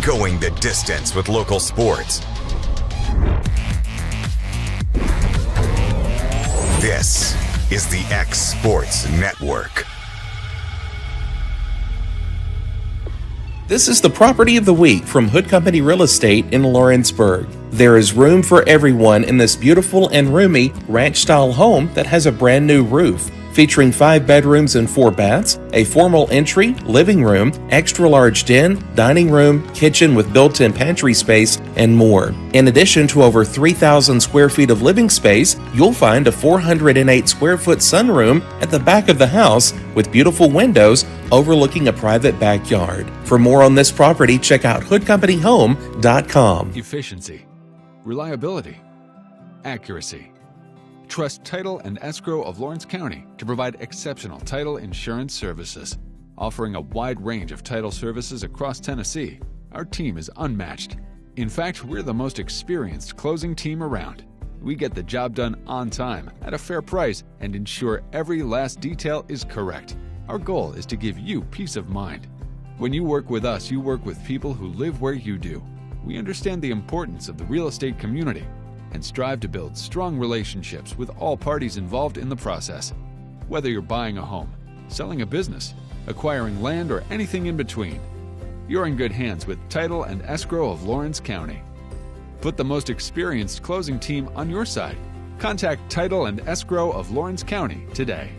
going the distance with local sports. This is the X Sports Network. This is the Property of the Week from Hood Company Real Estate in Lawrenceburg. There is room for everyone in this beautiful and roomy ranch-style home that has a brand new roof. Featuring 5 bedrooms and 4 baths, a formal entry, living room, extra-large den, dining room, kitchen with built-in pantry space, and more. In addition to over 3,000 square feet of living space, you'll find a 408 square foot sunroom at the back of the house with beautiful windows overlooking a private backyard. For more on this property, check out hoodcompanyhome.com. Efficiency, reliability, accuracy. Trust Title and Escrow of Lawrence County to provide exceptional title insurance services. Offering a wide range of title services across Tennessee, our team is unmatched. In fact, we're the most experienced closing team around. We get the job done on time, at a fair price, and ensure every last detail is correct. Our goal is to give you peace of mind. When you work with us, you work with people who live where you do. We understand the importance of the real estate community and strive to build strong relationships with all parties involved in the process. Whether you're buying a home, selling a business, acquiring land, or anything in between, you're in good hands with Title and Escrow of Lawrence County. Put the most experienced closing team on your side. Contact Title and Escrow of Lawrence County today.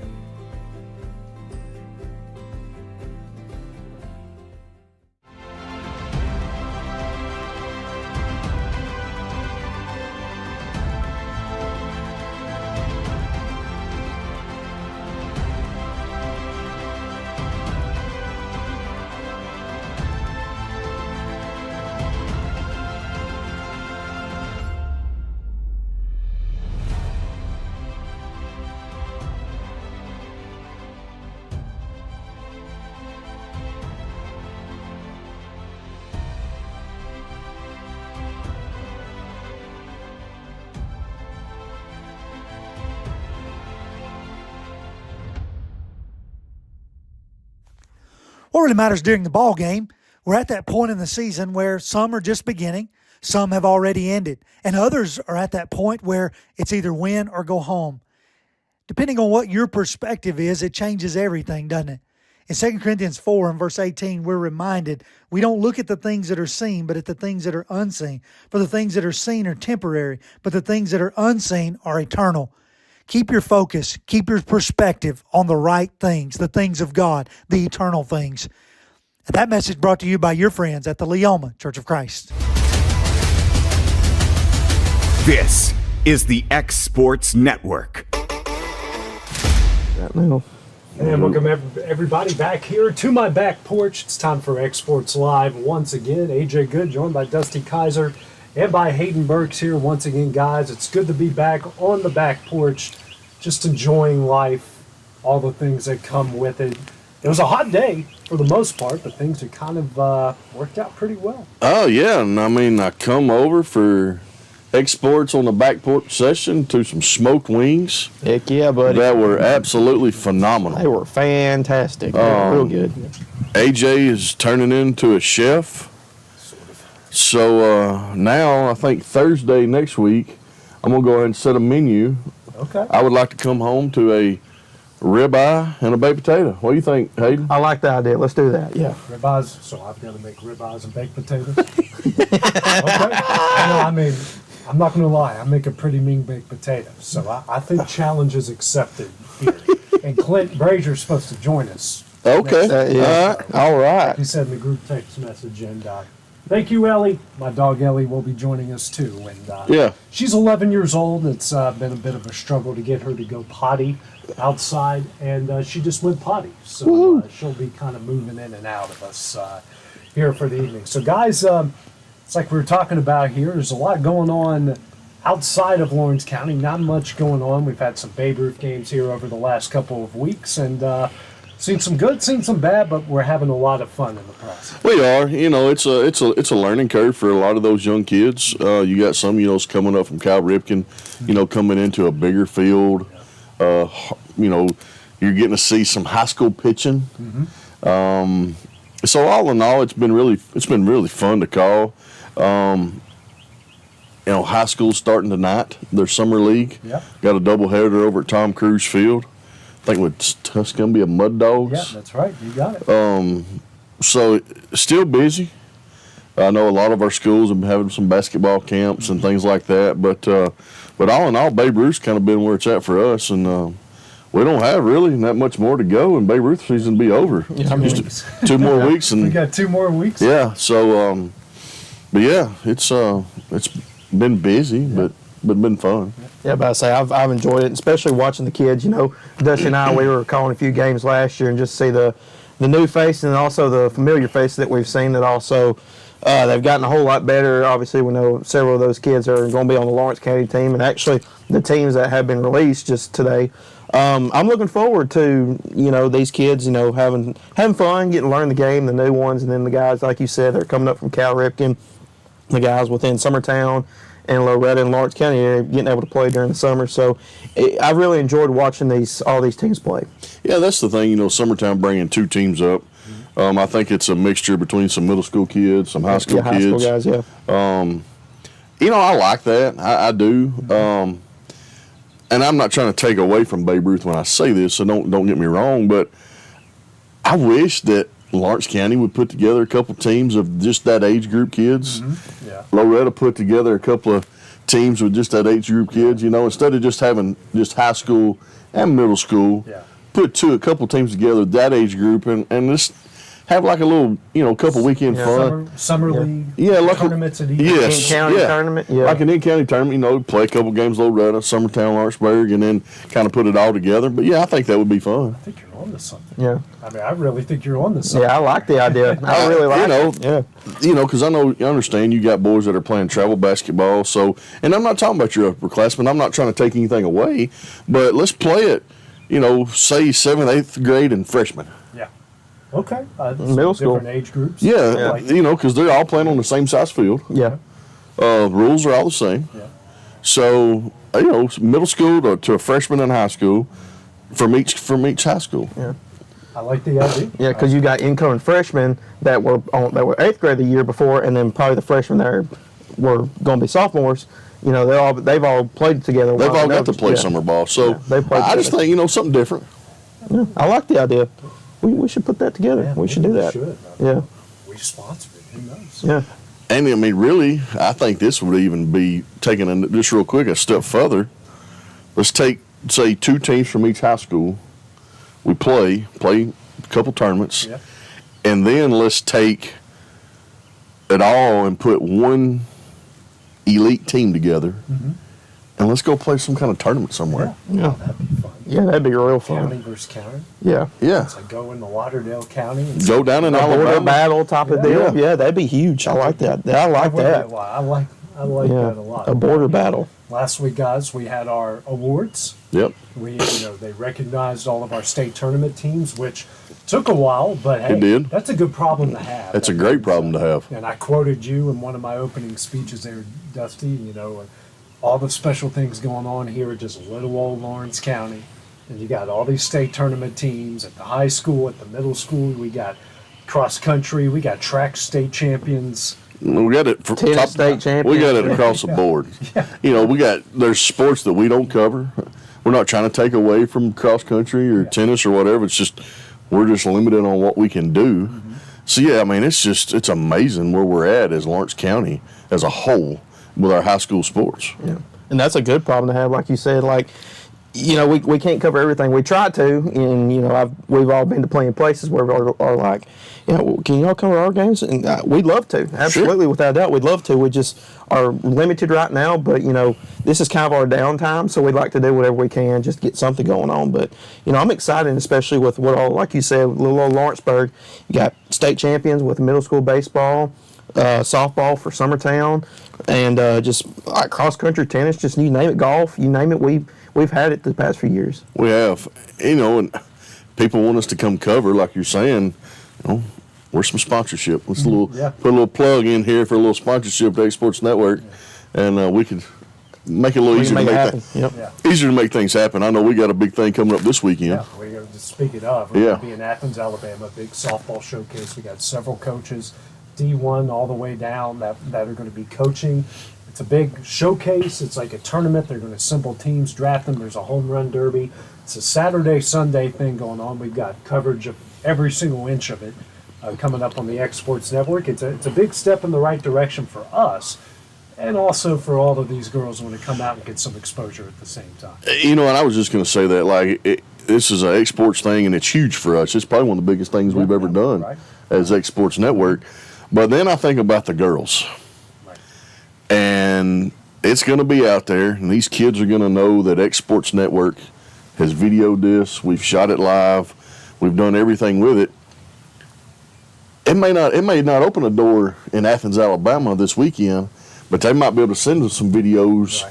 What really matters during the ball game, we're at that point in the season where some are just beginning, some have already ended, and others are at that point where it's either win or go home. Depending on what your perspective is, it changes everything, doesn't it? In 2 Corinthians 4 and verse 18, we're reminded we don't look at the things that are seen, but at the things that are unseen. For the things that are seen are temporary, but the things that are unseen are eternal. Keep your focus, keep your perspective on the right things, the things of God, the eternal things. And that message brought to you by your friends at the Leoma Church of Christ. This is the X Sports Network. Right now. And welcome everybody back here to my back porch. It's time for X Sports Live once again. AJ Good joined by Dusty Kaiser and by Hayden Burks here once again, guys. It's good to be back on the back porch, just enjoying life, all the things that come with it. It was a hot day for the most part, but things have kind of worked out pretty well. Oh, yeah. And I mean, I come over for X Sports on the back porch session to some smoked wings. Heck yeah, buddy. That were absolutely phenomenal. They were fantastic. They were real good. AJ is turning into a chef. So now I think Thursday next week, I'm going to go ahead and set a menu. Okay. I would like to come home to a ribeye and a baked potato. What do you think, Hayden? I like the idea. Let's do that. Yeah. Ribeyes. So I've got to make ribeyes and baked potatoes. Okay. No, I mean, I'm not going to lie. I make a pretty mean baked potato. So I think challenge is accepted here. And Clint Brazier's supposed to join us. Okay. Yeah. All right. Like he said in the group text message. And thank you, Ellie. My dog Ellie will be joining us too. And Yeah. she's 11 years old. It's been a bit of a struggle to get her to go potty outside, and she just went potty. So she'll be kind of moving in and out of us here for the evening. So, guys, it's like we were talking about here. There's a lot going on outside of Lawrence County. Not much going on. We've had some Babe Ruth games here over the last couple of weeks, and seen some good, seen some bad, but we're having a lot of fun in the process. We are. You know, it's a learning curve for a lot of those young kids. You got some, coming up from Cal Ripken, coming into a bigger field. You're getting to see some high school pitching. So all in all, it's been really fun to call. High school's starting tonight. Their summer league. Yep. Got a doubleheader over at Tom Cruise Field. I think with Tuscumbia Mud Dogs. Yeah, that's right. You got it. So still busy. I know a lot of our schools have been having some basketball camps and things like that, but all in all, Babe Ruth's kind of been where it's at for us, and we don't have really that much more to go, and Babe Ruth season will be over. Yeah, Just 2 more weeks, and We got 2 more weeks. yeah. So, but yeah, it's been busy, but been fun. Yeah, but I say I've enjoyed it, especially watching the kids. Dusty and I, we were calling a few games last year, and just see the new face and also the familiar face that we've seen. That also they've gotten a whole lot better. Obviously, we know several of those kids are going to be on the Lawrence County team, and actually the teams that have been released just today. I'm looking forward to these kids having fun, getting to learn the game, the new ones, and then the guys like you said they're coming up from Cal Ripken, the guys within Summertown and Loretta and Lawrence County area getting able to play during the summer. So I really enjoyed watching all these teams play. Yeah, that's the thing. Summertown bringing 2 teams up. I think it's a mixture between some middle school kids, some high school high kids. School guys, yeah. I like that. I do. And I'm not trying to take away from Babe Ruth when I say this, so don't get me wrong, but I wish that Lawrence County would put together a couple teams of just that age group kids. Mm-hmm. Yeah. Loretta put together a couple of teams with just that age group kids, instead of just having just high school and middle school. Yeah. Put a couple teams together, that age group, and just have like a little, couple weekend fun. Summer league. Yeah, like tournaments at each. Yes, In-county tournament, yeah. like an in-county tournament. Play a couple games Loretta, Summertown, Lawrenceburg, and then kind of put it all together. But yeah, I think that would be fun. I think you're on to something. Yeah. I mean, I really think you're on to something. Yeah, I like the idea. I really like it. Yeah. Because I understand you got boys that are playing travel basketball. So, and I'm not talking about your upperclassmen. I'm not trying to take anything away, but let's play it. Say 7th, 8th grade and freshmen. Yeah. Okay. Middle school. Different age groups. Yeah, Like, because they're all playing on the same size field. Yeah. Rules are all the same. yeah. So, middle school to a freshman in high school from each high school. Yeah. I like the idea. Yeah, because you got incoming freshmen that were 8th grade the year before, and then probably the freshmen that were going to be sophomores. They've all played together. They've all got to play summer ball. So they played I just together. think, something different. Yeah, I like the idea. We should put that together. Yeah, we should maybe do that. should. Yeah. We sponsor it. Who knows? Yeah. And I mean, really, I think this would even be taking just real quick a step further. Let's take, say, 2 teams from each high school. We play a couple tournaments, Yeah. and then let's take it all and put one elite team together, and let's go play some kind of tournament somewhere. Yeah. That'd be fun. Yeah, that'd be real County fun. versus county. Yeah. Yeah, So go into Lauderdale County. And go down in A border Alabama. battle type of deal. Yeah. Yeah, that'd be huge. I like that. I I like would that. be- I like Yeah. that a lot. A border battle. Last week, guys, we had our awards. Yep. They recognized all of our state tournament teams, which took a while, but hey, It did. that's a good problem to have. That's a great problem to have. And I quoted you in one of my opening speeches there, Dusty, and all the special things going on here at just little old Lawrence County. And you got all these state tournament teams at the high school, at the middle school. We got cross country. We got track state champions. We got it from Tennis state champion. We got it across the board. There's sports that we don't cover. We're not trying to take away from cross country or tennis or whatever. It's just we're just limited on what we can do. So yeah, I mean it's amazing where we're at as Lawrence County as a whole with our high school sports. Yeah. And that's a good problem to have, like you said. We can't cover everything. We try to, and we've all been to plenty of places where we are like, can y'all cover our games? And we'd love to, absolutely, without a doubt, we'd love to. We just are limited right now, but this is kind of our downtime, so we'd like to do whatever we can, just get something going on. But I'm excited, especially with like you said, little old Lawrenceburg. You got state champions with middle school baseball, softball for Summertown, and just like cross country, tennis, just you name it, golf, you name it. We've had it the past few years. We have, and people want us to come cover, like you're saying. Where's some sponsorship? Let's put a little plug in here for a little sponsorship to A Sports Network, and we could make it a little easier to make happen. easier to make things happen. I know we got a big thing coming up this weekend. Yeah, we speaking of, we're going to be in Athens, Alabama, big softball showcase. We got several coaches, D1 all the way down, that are going to be coaching. It's a big showcase. It's like a tournament. They're going to assemble teams, draft them. There's a home run derby. It's a Saturday, Sunday thing going on. We've got coverage of every single inch of it coming up on the X Sports Network. It's a big step in the right direction for us, and also for all of these girls who want to come out and get some exposure at the same time. You know, and I was just going to say that, like, this is an X Sports thing, and it's huge for us. It's probably one of the biggest things we've ever done as X Sports Network. But then I think about the girls. And it's going to be out there, and these kids are going to know that X Sports Network has videoed this. We've shot it live. We've done everything with it. It may not open a door in Athens, Alabama this weekend, but they might be able to send us some videos,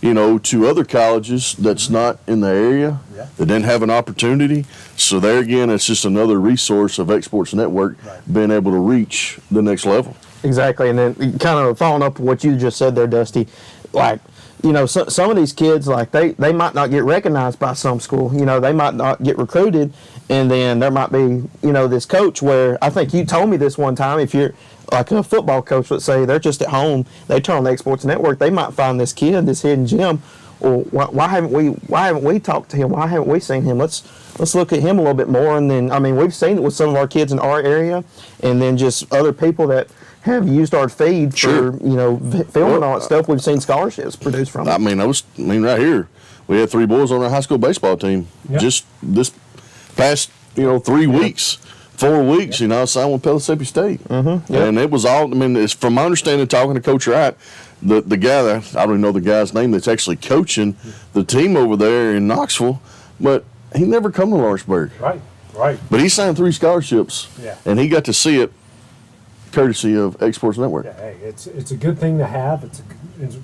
you know, to other colleges that's not in the area that didn't have an opportunity. So there again, it's just another resource of X Sports Network being able to reach the next level. Exactly, and then kind of following up what you just said there, Dusty, like, you know, some of these kids, like, they might not get recognized by some school. You know, they might not get recruited, and then there might be, you know, this coach where, I think you told me this one time, if you're like a football coach, let's say, they're just at home, they turn on the X Sports Network, they might find this kid, this hidden gem, or why haven't we talked to him? Why haven't we seen him? Let's look at him a little bit more. And then, I mean, we've seen it with some of our kids in our area, and then just other people that have used our feed for, you know, filming all that stuff. We've seen scholarships produced from it. I mean, right here, we had 3 boys on our high school baseball team just this past, you know, 3 weeks, 4 weeks, you know, signed with Pellissippi State. And it was all, I mean, it's from my understanding, talking to Coach Wright, the guy that, I don't even know the guy's name that's actually coaching the team over there in Knoxville, but he never come to Lawrenceburg. Right. But he signed 3 scholarships, and he got to see it courtesy of X Sports Network. Yeah, hey, it's a good thing to have.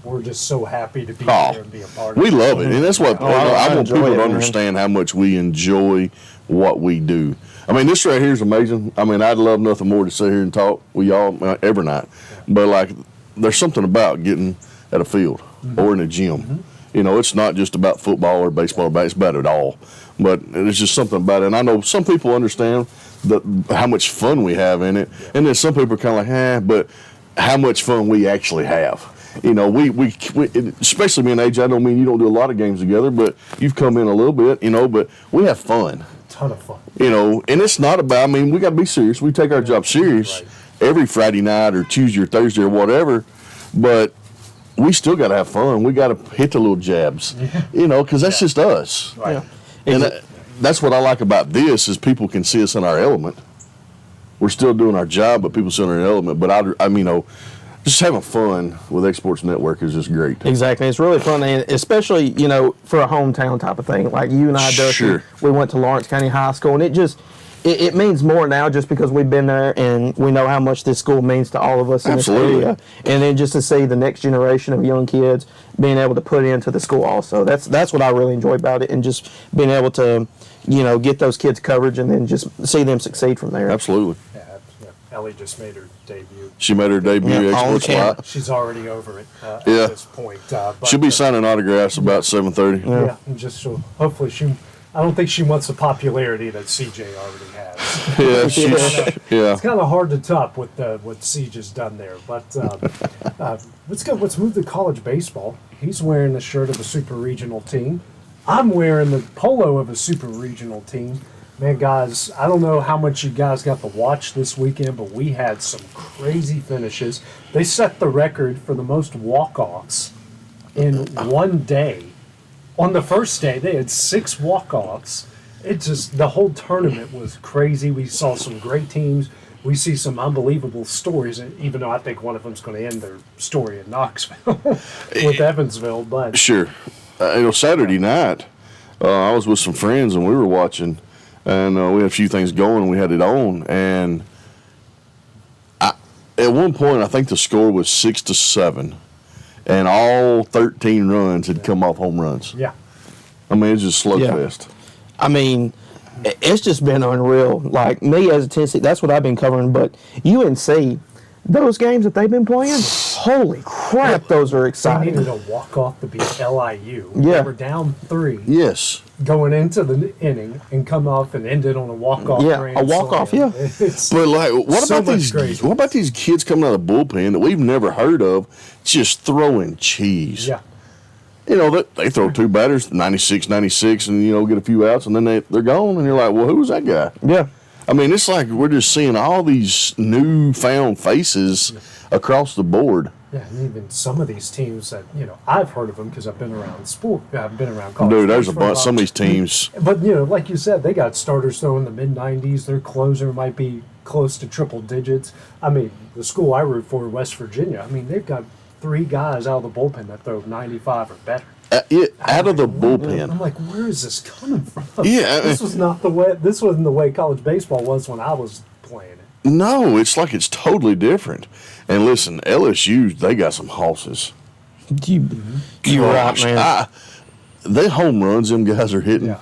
We're just so happy to be here and be a part of it. We love it, and that's what I want people to understand, how much we enjoy what we do. I mean, this right here is amazing. I mean, I'd love nothing more to sit here and talk with y'all every night. But, like, there's something about getting at a field or in a gym. You know, it's not just about football or baseball, it's about it all. But there's just something about it. And I know some people understand how much fun we have in it. And then some people are kind of like, but how much fun we actually have. You know, we especially me and AJ, I don't mean you don't do a lot of games together, but you've come in a little bit, you know, but we have fun. Ton of fun. You know, and it's not about, I mean, we got to be serious. We take our job serious every Friday night or Tuesday or Thursday or whatever, but we still got to have fun. We got to hit the little jabs, you know, because that's just us. And that's what I like about this is people can see us in our element. We're still doing our job, but people see us in our element. But I mean, you know, just having fun with X Sports Network is just great. Exactly. It's really fun, and especially, you know, for a hometown type of thing. Like you and I, Dustin, we went to Lawrence County High School, and it means more now just because we've been there and we know how much this school means to all of us in this area. And then just to see the next generation of young kids being able to put into the school also. That's what I really enjoy about it, and just being able to, you know, get those kids coverage and then just see them succeed from there. Absolutely. Yeah. Ellie just made her debut. She made her debut. She's already over it at this point. She'll be signing autographs about 7:30. Yeah, and just so hopefully I don't think she wants the popularity that CJ already has. It's kind of hard to top what CJ has done there. But let's move to college baseball. He's wearing the shirt of a super regional team. I'm wearing the polo of a super regional team. Man, guys, I don't know how much you guys got to watch this weekend, but we had some crazy finishes. They set the record for the most walk-offs in one day. On the first day, they had 6 walk-offs. The whole tournament was crazy. We saw some great teams. We see some unbelievable stories, even though I think one of them's going to end their story in Knoxville with Evansville. But sure. You know, Saturday night, I was with some friends, and we were watching. And we had a few things going. We had it on, and at one point, I think the score was 6-7, and all 13 runs had come off home runs. Yeah, I mean, it's just slugfest. I mean, it's just been unreal. Like me as a Tennessee, that's what I've been covering. But UNC, those games that they've been playing, holy crap, those are exciting. They needed a walk-off to beat LIU. Yeah. They were down 3. Yes. going into the inning and come off and end it on a walk-off. Yeah, grand a walk-off, slam. yeah. It's But like, what so about much these? craziness. What about these kids coming out of the bullpen that we've never heard of, just throwing cheese? Yeah. You know, they throw two batters, 96, and get a few outs, and then they're gone, and you're like, well, who was that guy? Yeah. I mean, it's like we're just seeing all these newfound faces across the board. Yeah, and even some of these teams that I've heard of them because I've been around sport. I've been around college. Dude, there's a sports for bunch. while. Some of these teams. But like you said, they got starters throwing the mid-90s. Their closer might be close to triple digits. I mean, the school I root for, West Virginia. I mean, they've got 3 guys out of the bullpen that throw 95 or better. Out of the bullpen. I'm like, where is this coming from? Yeah, this was not the way. This wasn't the way college baseball was when I was playing it. No, it's like it's totally different. And listen, LSU, they got some horses. You're right, Gosh, man. they home runs them guys are hitting. Yeah.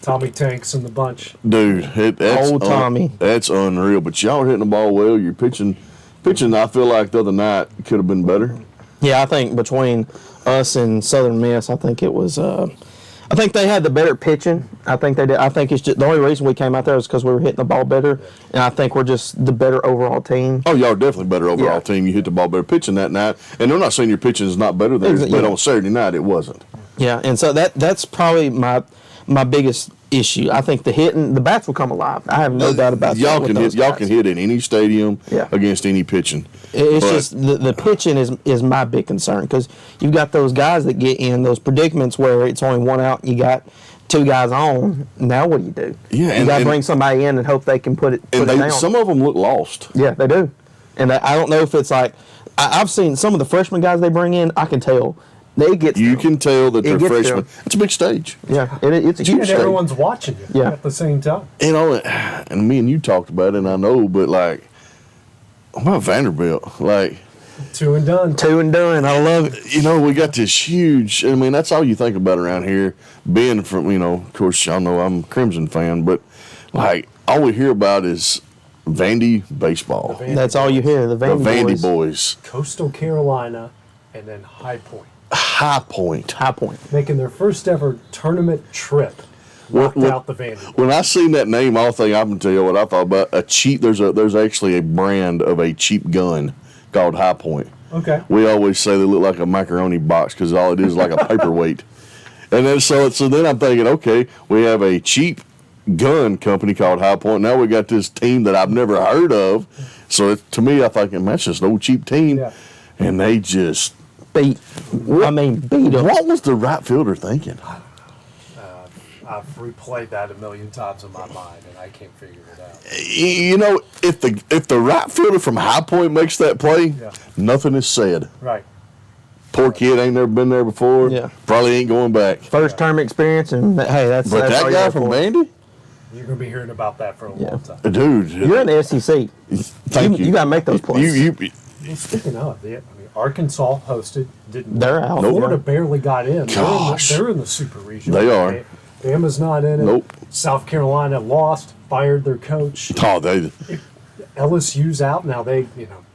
Tommy Tanks and the bunch. Dude, that's Old Tommy. That's unreal. But y'all are hitting the ball well. You're pitching. I feel like the other night could have been better. Yeah, I think between us and Southern Miss, I think it was. I think they had the better pitching. I think they did. I think it's just the only reason we came out there is because we were hitting the ball better, and I think we're just the better overall team. Oh, y'all are definitely better overall team. You hit the ball better pitching that night, and they're not saying your pitching is not better there, but on Saturday night it wasn't. Yeah, and so that's probably my biggest issue. I think the bats will come alive. I have no doubt about y'all that. Y'all can hit in any stadium Yeah. against any pitching. It's just the pitching is my big concern because you've got those guys that get in those predicaments where it's only 1 out and you got 2 guys on. Now what do you do? Yeah, you got to bring somebody in and hope they can put it down. Some of them look lost. Yeah, they do. And I don't know if it's like I've seen some of the freshman guys they bring in. I can tell they get. You can tell that they're freshmen. It's a big stage. Yeah, it's a huge And stage. everyone's watching you at the same time. And me and you talked about it, and I know, but like, what about Vanderbilt? Like, 2 and done. 2 and done. I love it. We got this huge. I mean, that's all you think about around here. Being from, of course, y'all know I'm a Crimson fan, but like, all we hear about is Vandy baseball. That's all you hear. The Vandy boys. Coastal Carolina, and then High Point. High Point. Making their first ever tournament trip. Knocked out the Vandy boys. When I seen that name, all thing I can tell you what I thought about a cheap. There's actually a brand of a cheap gun called High Point. Okay. We always say they look like a macaroni box because all it is like a paperweight. And then so then I'm thinking, okay, we have a cheap gun company called High Point. Now we got this team that I've never heard of. So to me, I think, man, that's just no cheap team. Yeah. And they just beat them. What was the right fielder thinking? I've replayed that a million times in my mind, and I can't figure it out. If the right fielder from High Point makes that play, nothing is said. Right. Poor kid ain't never been there before. Yeah. Probably ain't going back. First term experience, and hey, that's. But that's that all guy you're from for. Vandy, You're going to be hearing about that for a long time. dude. You're in the SEC. Thank you. You got to make those plays. Well, speaking of, Arkansas hosted. They're out. Florida barely got in. Gosh. They're in the Super Region. They are. Bama's not in it. Nope. South Carolina lost, fired their coach. Oh, they. LSU's out now.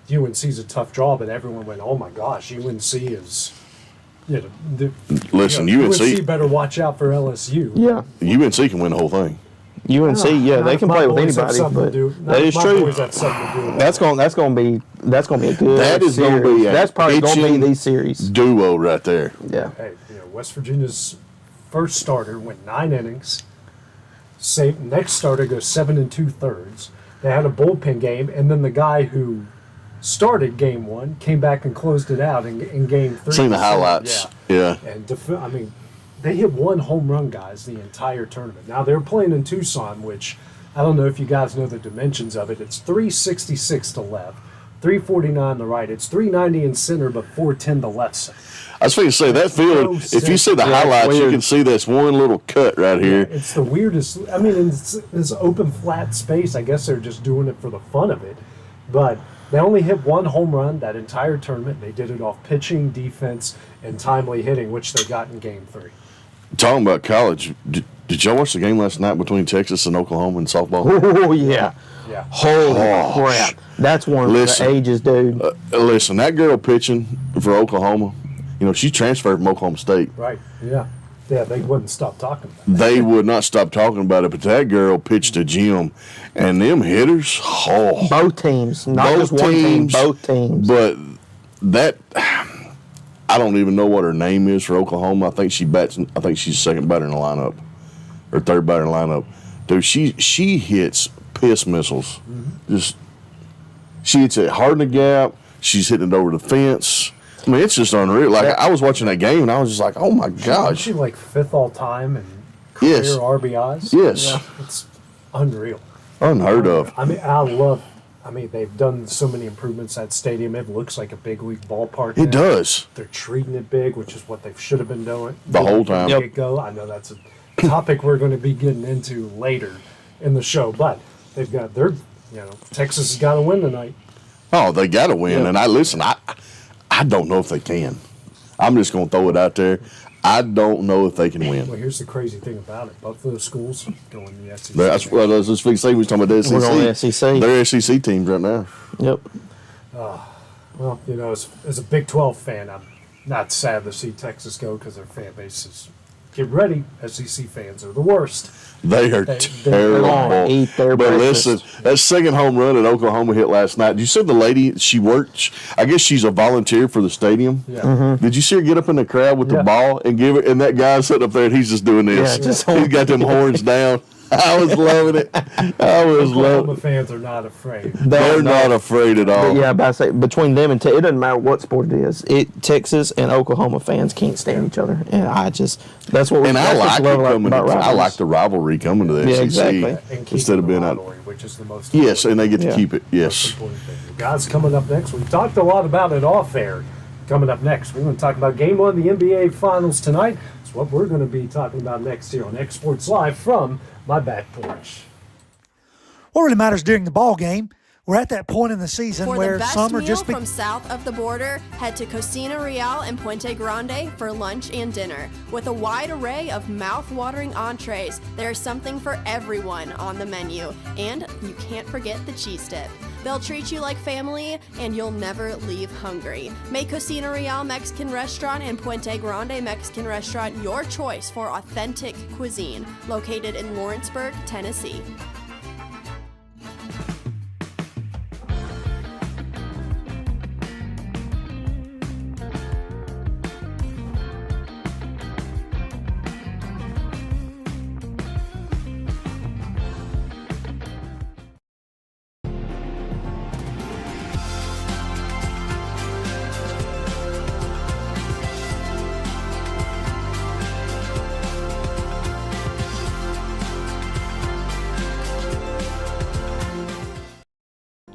UNC's a tough draw, but everyone went, "Oh my gosh, UNC is." Listen, UNC better watch out for LSU. Yeah. UNC can win the whole thing. UNC, they can play with anybody. But that is true. That's going to be a good. That is going to be. That's probably going to be the series duo right there. Yeah. Hey, West Virginia's first starter went 9 innings. Next starter goes 7 2/3. They had a bullpen game, and then the guy who started game 1 came back and closed it out in game 3. Seen the highlights. Yeah. And they hit 1 home run, guys, the entire tournament. Now they're playing in Tucson, which I don't know if you guys know the dimensions of it. It's 366 to left, 349 to right. It's 390 in center, but 410 to left side. I was going to say that field. If you see the highlights, you can see this one little cut right here. It's the weirdest. I mean, it's open flat space. I guess they're just doing it for the fun of it. But they only hit 1 home run that entire tournament. They did it off pitching, defense, and timely hitting, which they got in Game 3. Talking about college, did y'all watch the game last night between Texas and Oklahoma in softball? Oh yeah. Yeah. Holy crap! That's one of the ages, dude. Listen, that girl pitching for Oklahoma, she transferred from Oklahoma State. Right. Yeah. Yeah, they wouldn't stop talking about it. They would not stop talking about it. But that girl pitched a gym, and them hitters, Both teams, not Both just one team, teams. both teams. But that, I don't even know what her name is for Oklahoma. I think she's second batter in the lineup, or third batter in the lineup. Dude, she hits piss missiles. Just she hits it hard in the gap. She's hitting it over the fence. I mean, it's just unreal. Like I was watching that game, and I was just like, "Oh my Isn't gosh!" she like 5th all time in career Yes. RBIs? Yes. Yeah, it's unreal. Unheard of. I mean, they've done so many improvements at stadium. It looks like a big league ballpark. It now. does. They're treating it big, which is what they should have been doing The whole time. Get go. I know that's a topic we're going to be getting into later in the show, but they've got Texas has got to win tonight. Oh, they got to win. And I don't know if they can. I'm just going to throw it out there. I don't know if they can win. Well, here's the crazy thing about it: both of those schools go in the SEC. That's what I was just fixing to say. We was talking about the SEC. We're on the SEC. They're SEC teams right now. Yep. Well, as a Big 12 fan, I'm not sad to see Texas go because their fan base is. Get ready, SEC fans are the worst. They are They're terrible. gonna eat their But breakfast. listen, that second home run that Oklahoma hit last night. Did you see the lady? She worked. I guess she's a volunteer for the stadium. Yeah. Mm-hmm. Did you see her get up in the crowd with the Yeah. ball and give it? And that guy sitting up there, and he's just doing this. Yeah, just He's got them horns down. I was loving it. I was loving Oklahoma it. fans are not afraid. They're not afraid at all. But yeah, but I say between them and it doesn't matter what sport it is. Texas and Oklahoma fans can't stand each other, and that's what we. And I that's what's like it lovely coming. about I rivalries. like the rivalry coming to the Yeah, SEC exactly. And keep instead of the being out. rivalry, which is the most Yes, and they get to Yeah. keep it. most Yes. important thing. Guys, coming up next, we talked a lot about it off air. Coming up next, we're going to talk about Game 1 of the NBA Finals tonight. It's what we're going to be talking about next here on X Sports Live from my back porch. What really matters during the ball game, we're at that point in the season For where the best some are meal just from south of the border, head to Cocina Real and Puente Grande for lunch and dinner. With a wide array of mouth-watering entrees, there's something for everyone on the menu. And you can't forget the cheese dip. They'll treat you like family, and you'll never leave hungry. Make Cocina Real Mexican Restaurant and Puente Grande Mexican Restaurant your choice for authentic cuisine, located in Lawrenceburg, Tennessee.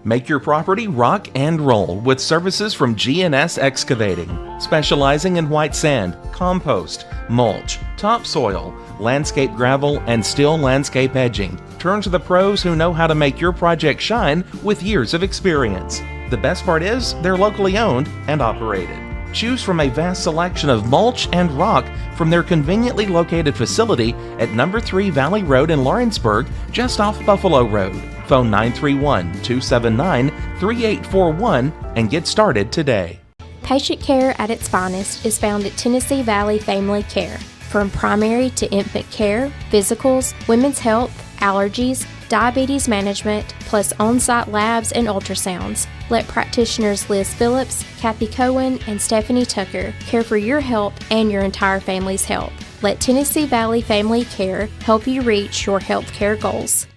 Make your property rock and roll with services from G&S Excavating, specializing in white sand, compost, mulch, topsoil, landscape gravel, and steel landscape edging. Turn to the pros who know how to make your project shine with years of experience. The best part is they're locally owned and operated. Choose from a vast selection of mulch and rock from their conveniently located facility at number 3 Valley Road in Lawrenceburg, just off Buffalo Road. Phone 931-279-3841 and get started today. Patient care at its finest is found at Tennessee Valley Family Care. From primary to infant care, physicals, women's health, allergies, diabetes management, plus on-site labs and ultrasounds. Let practitioners Liz Phillips, Kathy Cohen, and Stephanie Tucker care for your health and your entire family's health. Let Tennessee Valley Family Care help you reach your health care goals.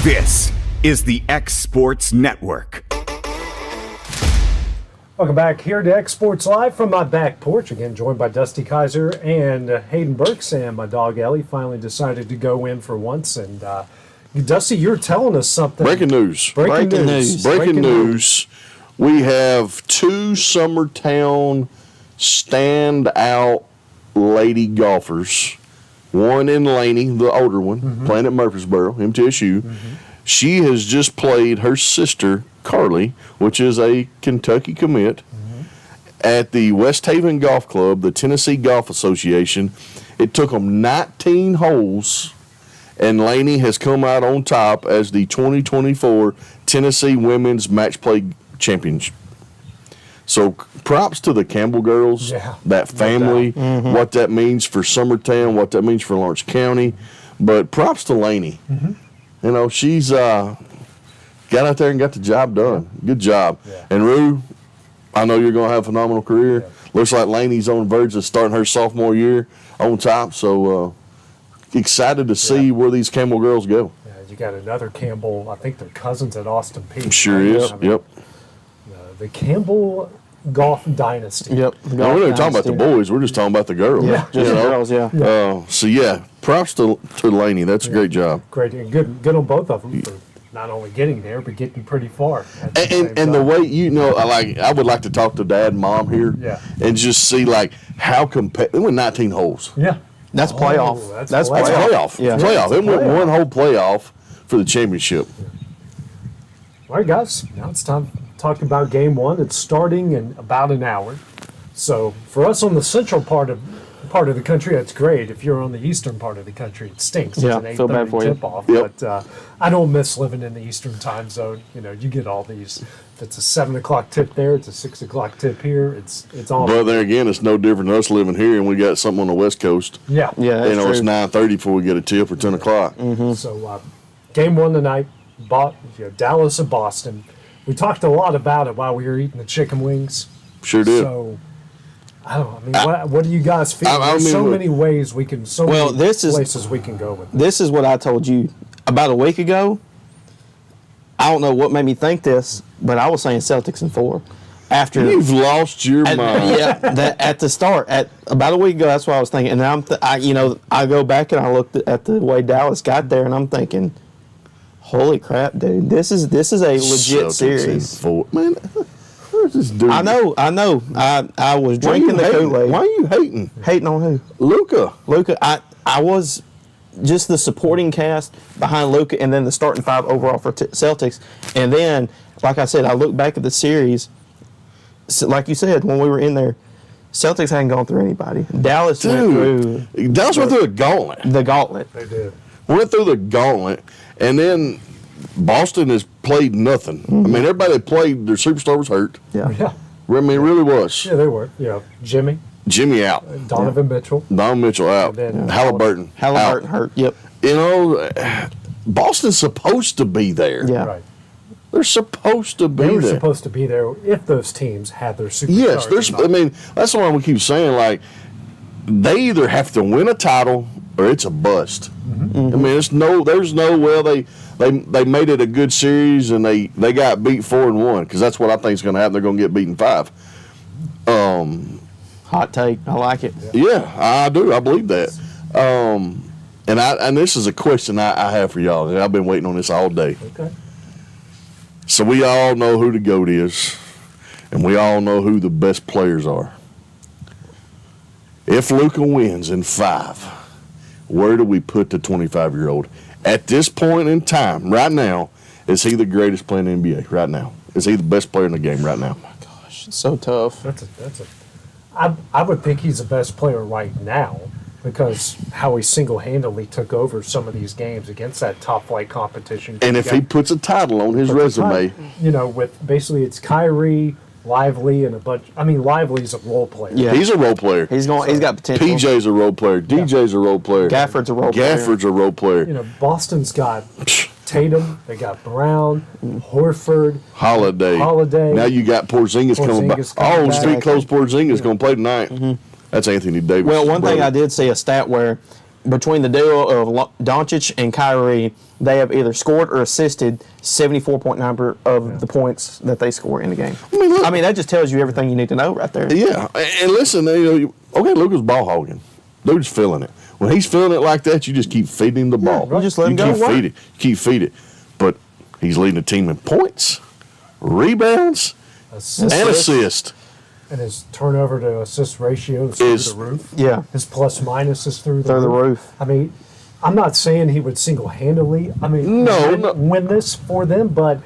This is the X Sports Network. Welcome back here to X Sports Live from my back porch. Again, joined by Dusty Kaiser and Hayden Burks, and my dog Ellie finally decided to go in for once and Dusty, you're telling us something. Breaking news. Breaking news. Breaking news. We have 2 Summertown standout lady golfers. One in Laney, the older one, playing at Murfreesboro, MTSU. She has just played her sister, Carly, which is a Kentucky commit, at the West Haven Golf Club, the Tennessee Golf Association. It took them 19 holes, and Laney has come out on top as the 2024 Tennessee Women's Match Play Champion. So props to the Campbell girls, that family, what that means for Summertown, what that means for Lawrence County. But props to Laney. You know, she's got out there and got the job done. Good job. And Rue, I know you're going to have a phenomenal career. Looks like Laney's on the verge of starting her sophomore year on top. So excited to see where these Campbell girls go. Yeah, you got another Campbell. I think they're cousins at Austin Peay. Sure is. Yep. The Campbell golf dynasty. Yep. No, we're not talking about the boys. We're just talking about the girls. Yeah, just the girls, So, props to Laney. That's a great job. Great. And good on both of them for not only getting there, but getting pretty far. And the way, I would like to talk to Dad and Mom here and just see, how competitive. They went 19 holes. Yeah. That's playoff. That's playoff. Yeah. Playoff. They went one whole playoff for the championship. All right, guys. Now it's time to talk about game one. It's starting in about an hour. So for us on the central part of the country, that's great. If you're on the eastern part of the country, it stinks. Yeah, it's an feel bad 8:30 for you. tip-off. Yep. But I don't miss living in the eastern time zone. You get all these. If it's a 7 o'clock tip there, it's a 6 o'clock tip here. It's all. But there again, it's no different than us living here, and we got something on the West Coast. Yeah. Yeah, that's It's true. 9:30 before we get a tip or 10 o'clock. So game one tonight, Dallas and Boston. We talked a lot about it while we were eating the chicken wings. Sure did. So, I don't know. I mean, what do you guys feel? There's so many ways we can, many places we can go with it. This is what I told you about a week ago. I don't know what made me think this, but I was saying Celtics in 4. After You've lost your mind. at the start, at about a week ago, that's what I was thinking. And I go back and I looked at the way Dallas got there, and I'm thinking, holy crap, dude! This is a legit Celtics series. in 4. Man, where's this dude? I know. I was drinking the Kool-Aid. Why are you hating? Hating on who? Luka. I was just the supporting cast behind Luka, and then the starting 5 overall for Celtics. And then, like I said, I look back at the series. Like you said, when we were in there, Celtics hadn't gone through anybody. Dallas went through a gauntlet. the gauntlet. They did. Went through the gauntlet, and then Boston has played nothing. I mean, everybody that played, their superstar was hurt. Yeah. Yeah. I mean, it really was. Yeah, they were. Jimmy, Jimmy out. Donovan Mitchell. Don Mitchell out. And then Halliburton. Halliburton out. hurt. Yep. Boston's supposed to be there. Yeah. Right. They're supposed to be They were there. supposed to be there if those teams had their superstars. Yes, or not. I mean, that's why we keep saying, they either have to win a title or it's a bust. I mean, there's no they made it a good series and they got beat 4-1 because that's what I think is going to happen. They're going to get beaten 5. Hot take. I like it. Yeah, I do. I believe that. And this is a question I have for y'all. And I've been waiting on this all day. Okay. So we all know who the GOAT is, and we all know who the best players are. If Luka wins in 5, where do we put the 25-year-old? At this point in time, right now, is he the greatest player in the NBA right now? Is he the best player in the game right now? Gosh, it's so tough. I would think he's the best player right now because how he single-handedly took over some of these games against that top-flight competition. And if he puts a title on his resume. With basically it's Kyrie, Lively, and a bunch. I mean, Lively's a role player. Yeah. He's a role player. He's got potential. PJ's a role player. DJ's a role player. Gafford's a role player. Gafford's a role player. Boston's got Tatum. They got Brown, Horford, Holiday. Now you got Porzingis coming back. Porzingis coming back. Street clothes Porzingis going to play tonight. That's Anthony Davis. Well, one thing I did see a stat where between the duo of Doncic and Kyrie, they have either scored or assisted 74.9% of the points that they score in the game. I mean, that just tells you everything you need to know right there. Yeah, and listen, okay, Luka's ball hogging. Dude's feeling it. when he's feeling it like that, you just keep feeding him the ball. You just let him go. Keep feed it. But he's leading the team in points, rebounds, and assists. And his turnover to assist ratio is through the roof. Yeah. His plus minus is through the roof. I mean, I'm not saying he would single-handedly, win this for them, but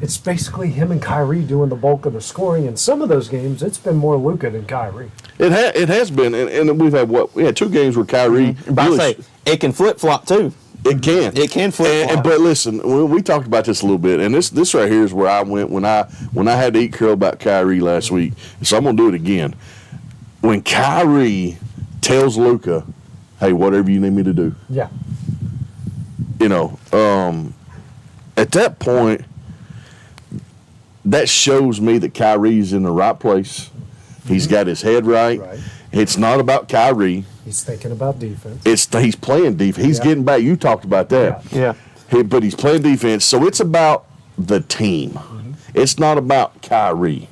it's basically him and Kyrie doing the bulk of the scoring. In some of those games, it's been more Luka than Kyrie. It has been, and we've had we had 2 games where Kyrie. It can flip flop too. It can. It can flip flop. But listen, we talked about this a little bit, and this right here is where I went when I had to eat crow about Kyrie last week. So I'm gonna do it again. When Kyrie tells Luka, "Hey, whatever you need me to do," Yeah. At that point, that shows me that Kyrie's in the right place. He's got his head right. It's not about Kyrie. He's thinking about defense. He's playing defense. He's getting back. You talked about that. Yeah. But he's playing defense. So it's about the team. It's not about Kyrie.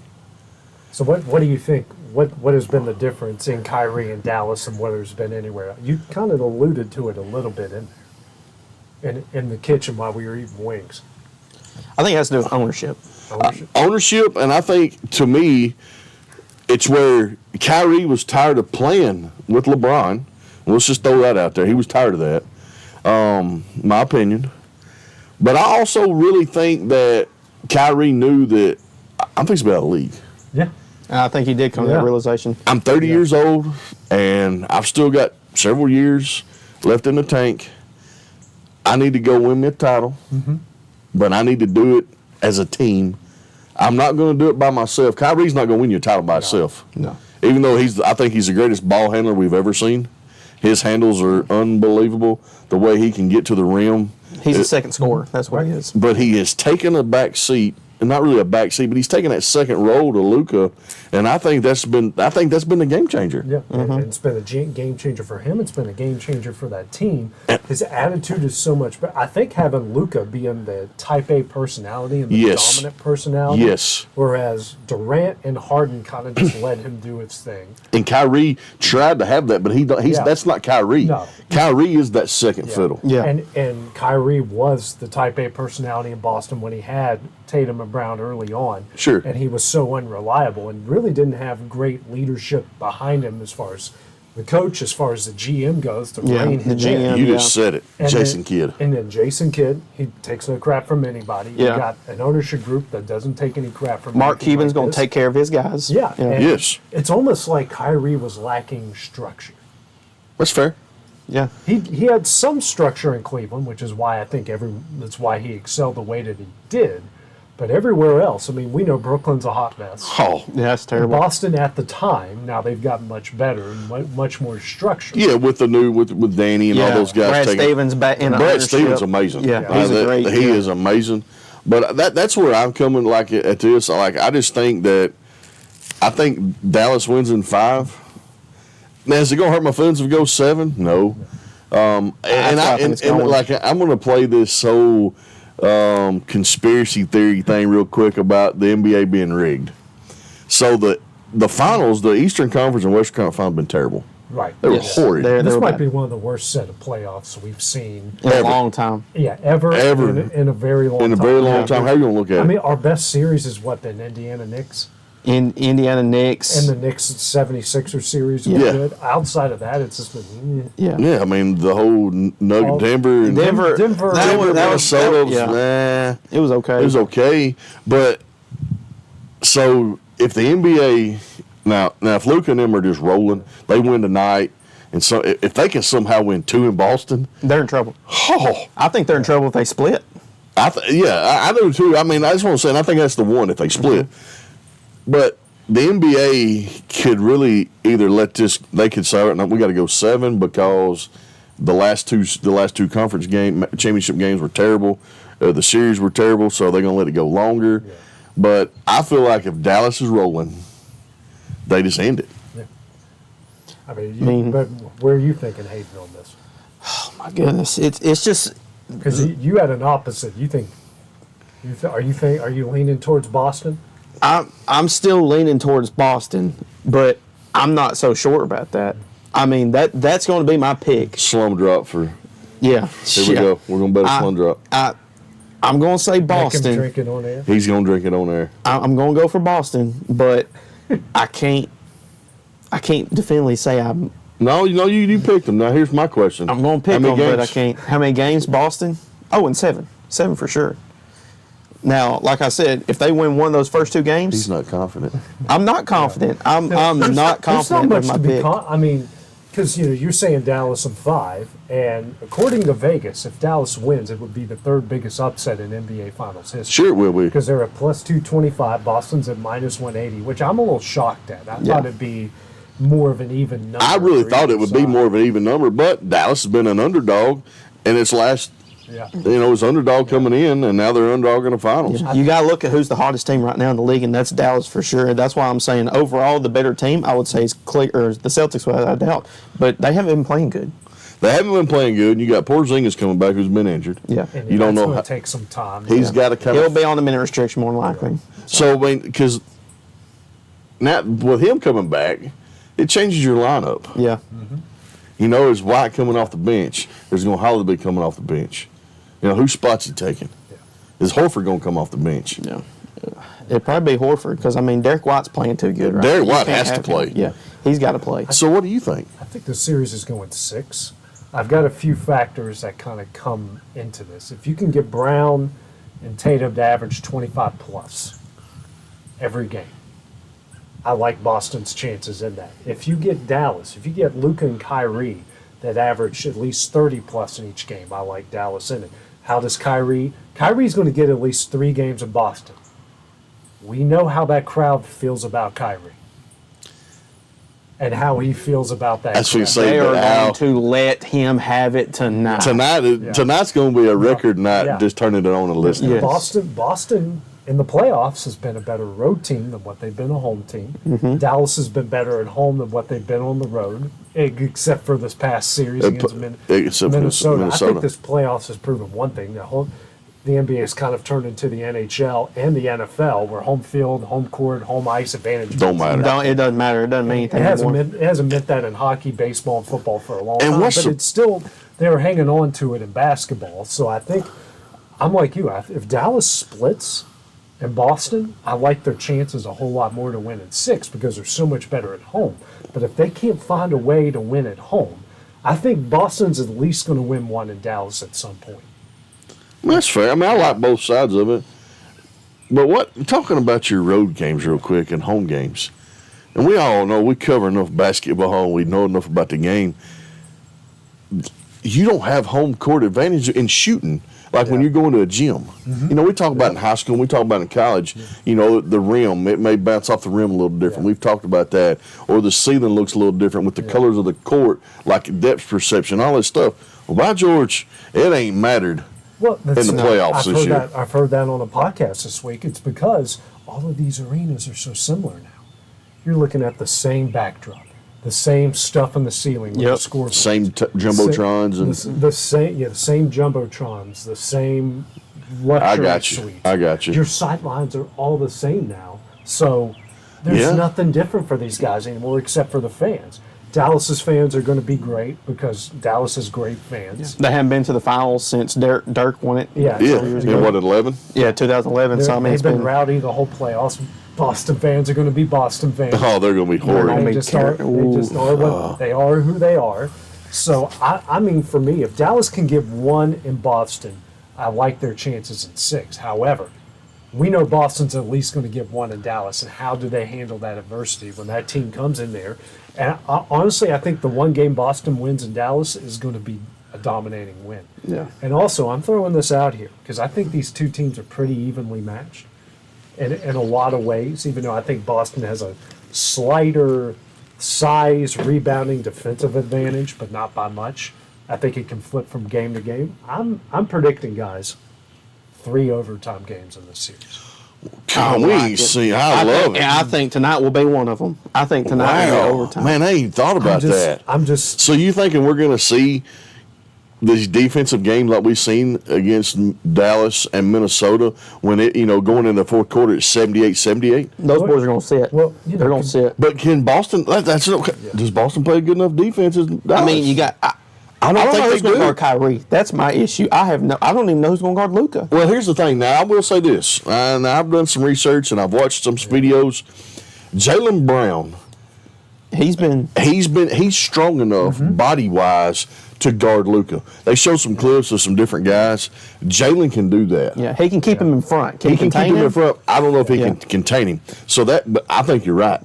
So what do you think? What has been the difference in Kyrie and Dallas and what has been anywhere? You kind of alluded to it a little bit in the kitchen while we were eating wings. I think it has to do with ownership. Ownership, and I think, to me, it's where Kyrie was tired of playing with LeBron. Let's just throw that out there. He was tired of that, my opinion. But I also really think that Kyrie knew that I'm thinking about the league. Yeah. I think he did come to that realization. I'm 30 years old, and I've still got several years left in the tank. I need to go win me a title, but I need to do it as a team. I'm not going to do it by myself. Kyrie's not going to win you a title by himself. No. Even though I think he's the greatest ball handler we've ever seen. His handles are unbelievable. The way he can get to the rim. He's a second scorer. That's what he is. But he has taken a back seat, and not really a back seat, but he's taken that second role to Luka, and I think that's been the game changer. Yeah, and it's been a game changer for him. It's been a game changer for that team. His attitude is so much better. I think having Luka being the type A personality and the dominant personality, whereas Durant and Harden kind of just let him do his thing. And Kyrie tried to have that, but that's not Kyrie. No. Kyrie is that second fiddle. Yeah. And Kyrie was the type A personality in Boston when he had Tatum and Brown early on. Sure. And he was so unreliable and really didn't have great leadership behind him as far as the coach, as far as the GM goes, to rein him in. You just said it. And Jason Kidd. And then Jason Kidd, he takes no crap from anybody. You got an ownership group that doesn't take any crap from Mark Cuban's going to take care of his guys. Yeah. Yes. It's almost like Kyrie was lacking structure. That's fair. Yeah. He had some structure in Cleveland, which is why I think that's why he excelled the way that he did. But everywhere else, I mean, we know Brooklyn's a hot mess. Oh, yeah, that's terrible. Boston at the time, now they've gotten much better and much more structure. Yeah, with the new with Danny and all those guys. Brad Stevens back in. Brad Stevens amazing. Yeah, he's a great. He is amazing. But that's where I'm coming. Like at this, I just think that I think Dallas wins in 5. Now, is it gonna hurt my feelings if it goes 7? No. I'm going to play this whole conspiracy theory thing real quick about the NBA being rigged. So the finals, the Eastern Conference and Western Conference finals have been terrible. Right. They were horrid. This might be one of the worst set of playoffs we've seen in a long time. Yeah, ever. In a very long time. In a very long time. How are you going to look at it? I mean, our best series is what, then Indiana Knicks? In Indiana Knicks. And the Knicks 76er series was good. Outside of that, it's just been Yeah, I mean the whole Denver, Minnesota. It was okay. It was okay, but so if the NBA now if Luka and them are just rolling, they win tonight, and so if they can somehow win 2 in Boston, they're in trouble. Oh, I think they're in trouble if they split. I do too. I mean, I just want to say, and I think that's the one if they split. But the NBA could really either let this. They could say, "No, we got to go 7 because the last two conference championship games were terrible. The series were terrible, so they're gonna let it go longer." Yeah. But I feel like if Dallas is rolling, they just end it. Yeah. I mean, but where are you thinking, Hayden, on this? Oh my goodness, it's just because you had an opposite. You think? Are you leaning towards Boston? I'm still leaning towards Boston, but I'm not so sure about that. I mean, that's going to be my pick. Slum drop for. Yeah. Here we go. We're going to bet a slum drop. I'm going to say Make him Boston. drink it on air. He's going to drink it on air. I'm going to go for Boston, but I can't definitively say I'm. No, you picked them. Now here's my question. I'm going to pick them, but I can't. How many games? Boston? Oh, and 7. 7 for sure. Now, like I said, if they win one of those first 2 games, He's not confident. I'm not confident. I'm not There's not confident much with my to be. pick. I mean, because you're saying Dallas in 5, and according to Vegas, if Dallas wins, it would be the 3rd biggest upset in NBA Finals history. Sure, it will be. Because they're at plus 225, Boston's at minus 180, which I'm a little shocked at. I thought it'd be more of an even number. I really for thought either it would be side. more of an even number, but Dallas has been an underdog in its last. Yeah. It's underdog coming in, and now they're underdog in the finals. You got to look at who's the hottest team right now in the league, and that's Dallas for sure. And that's why I'm saying overall the better team, I would say, is the Celtics without a doubt. But they haven't been playing good. They haven't been playing good. And you got Porzingis coming back, who's been injured. Yeah. And You don't that's know. gonna take some time. He's got to kind He'll of. be on the minute restriction more than likely. So, I mean, because now with him coming back, it changes your lineup. Yeah. There's White coming off the bench. There's going to Holiday coming off the bench. Whose spot's he taking? Is Horford going to come off the bench? Yeah. It'd probably be Horford because, Derek White's playing too good right Derek now. You White can't has to have him. play. Yeah. He's got to play. So, what do you think? I think the series is going 6. I've got a few factors that kind of come into this. If you can get Brown and Tatum to average 25 plus every game, I like Boston's chances in that. If you get Dallas, if you get Luka and Kyrie that average at least 30 plus in each game, I like Dallas in it. How does Kyrie? Kyrie's going to get at least 3 games in Boston. We know how that crowd feels about Kyrie and how he feels about that. That's what you crowd. say. They are Al, going to let him have it tonight. Tonight's going to be a record night. Yeah. Just turning it on and listening. Yes. Boston in the playoffs has been a better road team than what they've been a home team. Mm-hmm. Dallas has been better at home than what they've been on the road, except for this past series against except for Minnesota. I Minnesota. think this playoffs has proven one thing: the NBA has kind of turned into the NHL and the NFL, where home field, home court, home ice advantage Don't matter. It doesn't matter. It doesn't mean anything anymore. It hasn't meant that in hockey, baseball, and football for a long And time, what's but the- it's still they're hanging on to it in basketball. So I think I'm like you. If Dallas splits in Boston, I like their chances a whole lot more to win in 6 because they're so much better at home. But if they can't find a way to win at home, I think Boston's at least going to win one in Dallas at some point. That's fair. I like both sides of it. But talking about your road games real quick and home games, and we all know we cover enough basketball and we know enough about the game. You don't have home court advantage in shooting like when you're going to a gym. We talk about in high school, we talk about in college, the rim, it may bounce off the rim a little different. We've talked about that. Or the ceiling looks a little different with the colors of the court, like depth perception, all that stuff. Well, by George, it ain't mattered. Well, in the playoffs this year. I've heard that on a podcast this week. It's because all of these arenas are so similar now. You're looking at the same backdrop, the same stuff in the ceiling with the scoreboard. Same jumbotrons and the same jumbotrons, the same luxury suites. I got you. Your sightlines are all the same now, so there's nothing different for these guys anymore except for the fans. Dallas's fans are going to be great because Dallas has great fans. They haven't been to the finals since Dirk won it. Yeah, in what, 11? Yeah, 2011. So They've been rowdy the whole playoffs. Boston fans are going to be Boston fans. Oh, they're going to be horrid. They just are what they are who they are. So, I mean, for me, if Dallas can get one in Boston, I like their chances in 6. However, we know Boston's at least going to get one in Dallas, and how do they handle that adversity when that team comes in there? And honestly, I think the one game Boston wins in Dallas is going to be a dominating win. Yeah. And also, I'm throwing this out here because I think these two teams are pretty evenly matched in a lot of ways, even though I think Boston has a slighter size, rebounding, defensive advantage, but not by much. I think it can flip from game to game. I'm predicting, guys, 3 overtime games in this series. I love it. I think tonight will be one of them. I think tonight will be overtime. Man, I ain't thought about that. I'm just. So you thinking we're going to see these defensive games like we've seen against Dallas and Minnesota, when it, going into the fourth quarter it's 78-78. Those boys are going to sit. Well, they're going to sit. But can Boston? That's okay. Does Boston play good enough defense? As Dallas? I mean, you got. I don't know who's going to guard Kyrie. That's my issue. I don't even know who's going to guard Luka. Well, here's the thing. Now I will say this, and I've done some research and I've watched some videos. Jaylen Brown, he's strong enough body wise to guard Luka. They show some clips of some different guys. Jaylen can do that. Yeah, he can keep him in front. He can keep him in front. I don't know if he can contain him. But I think you're right.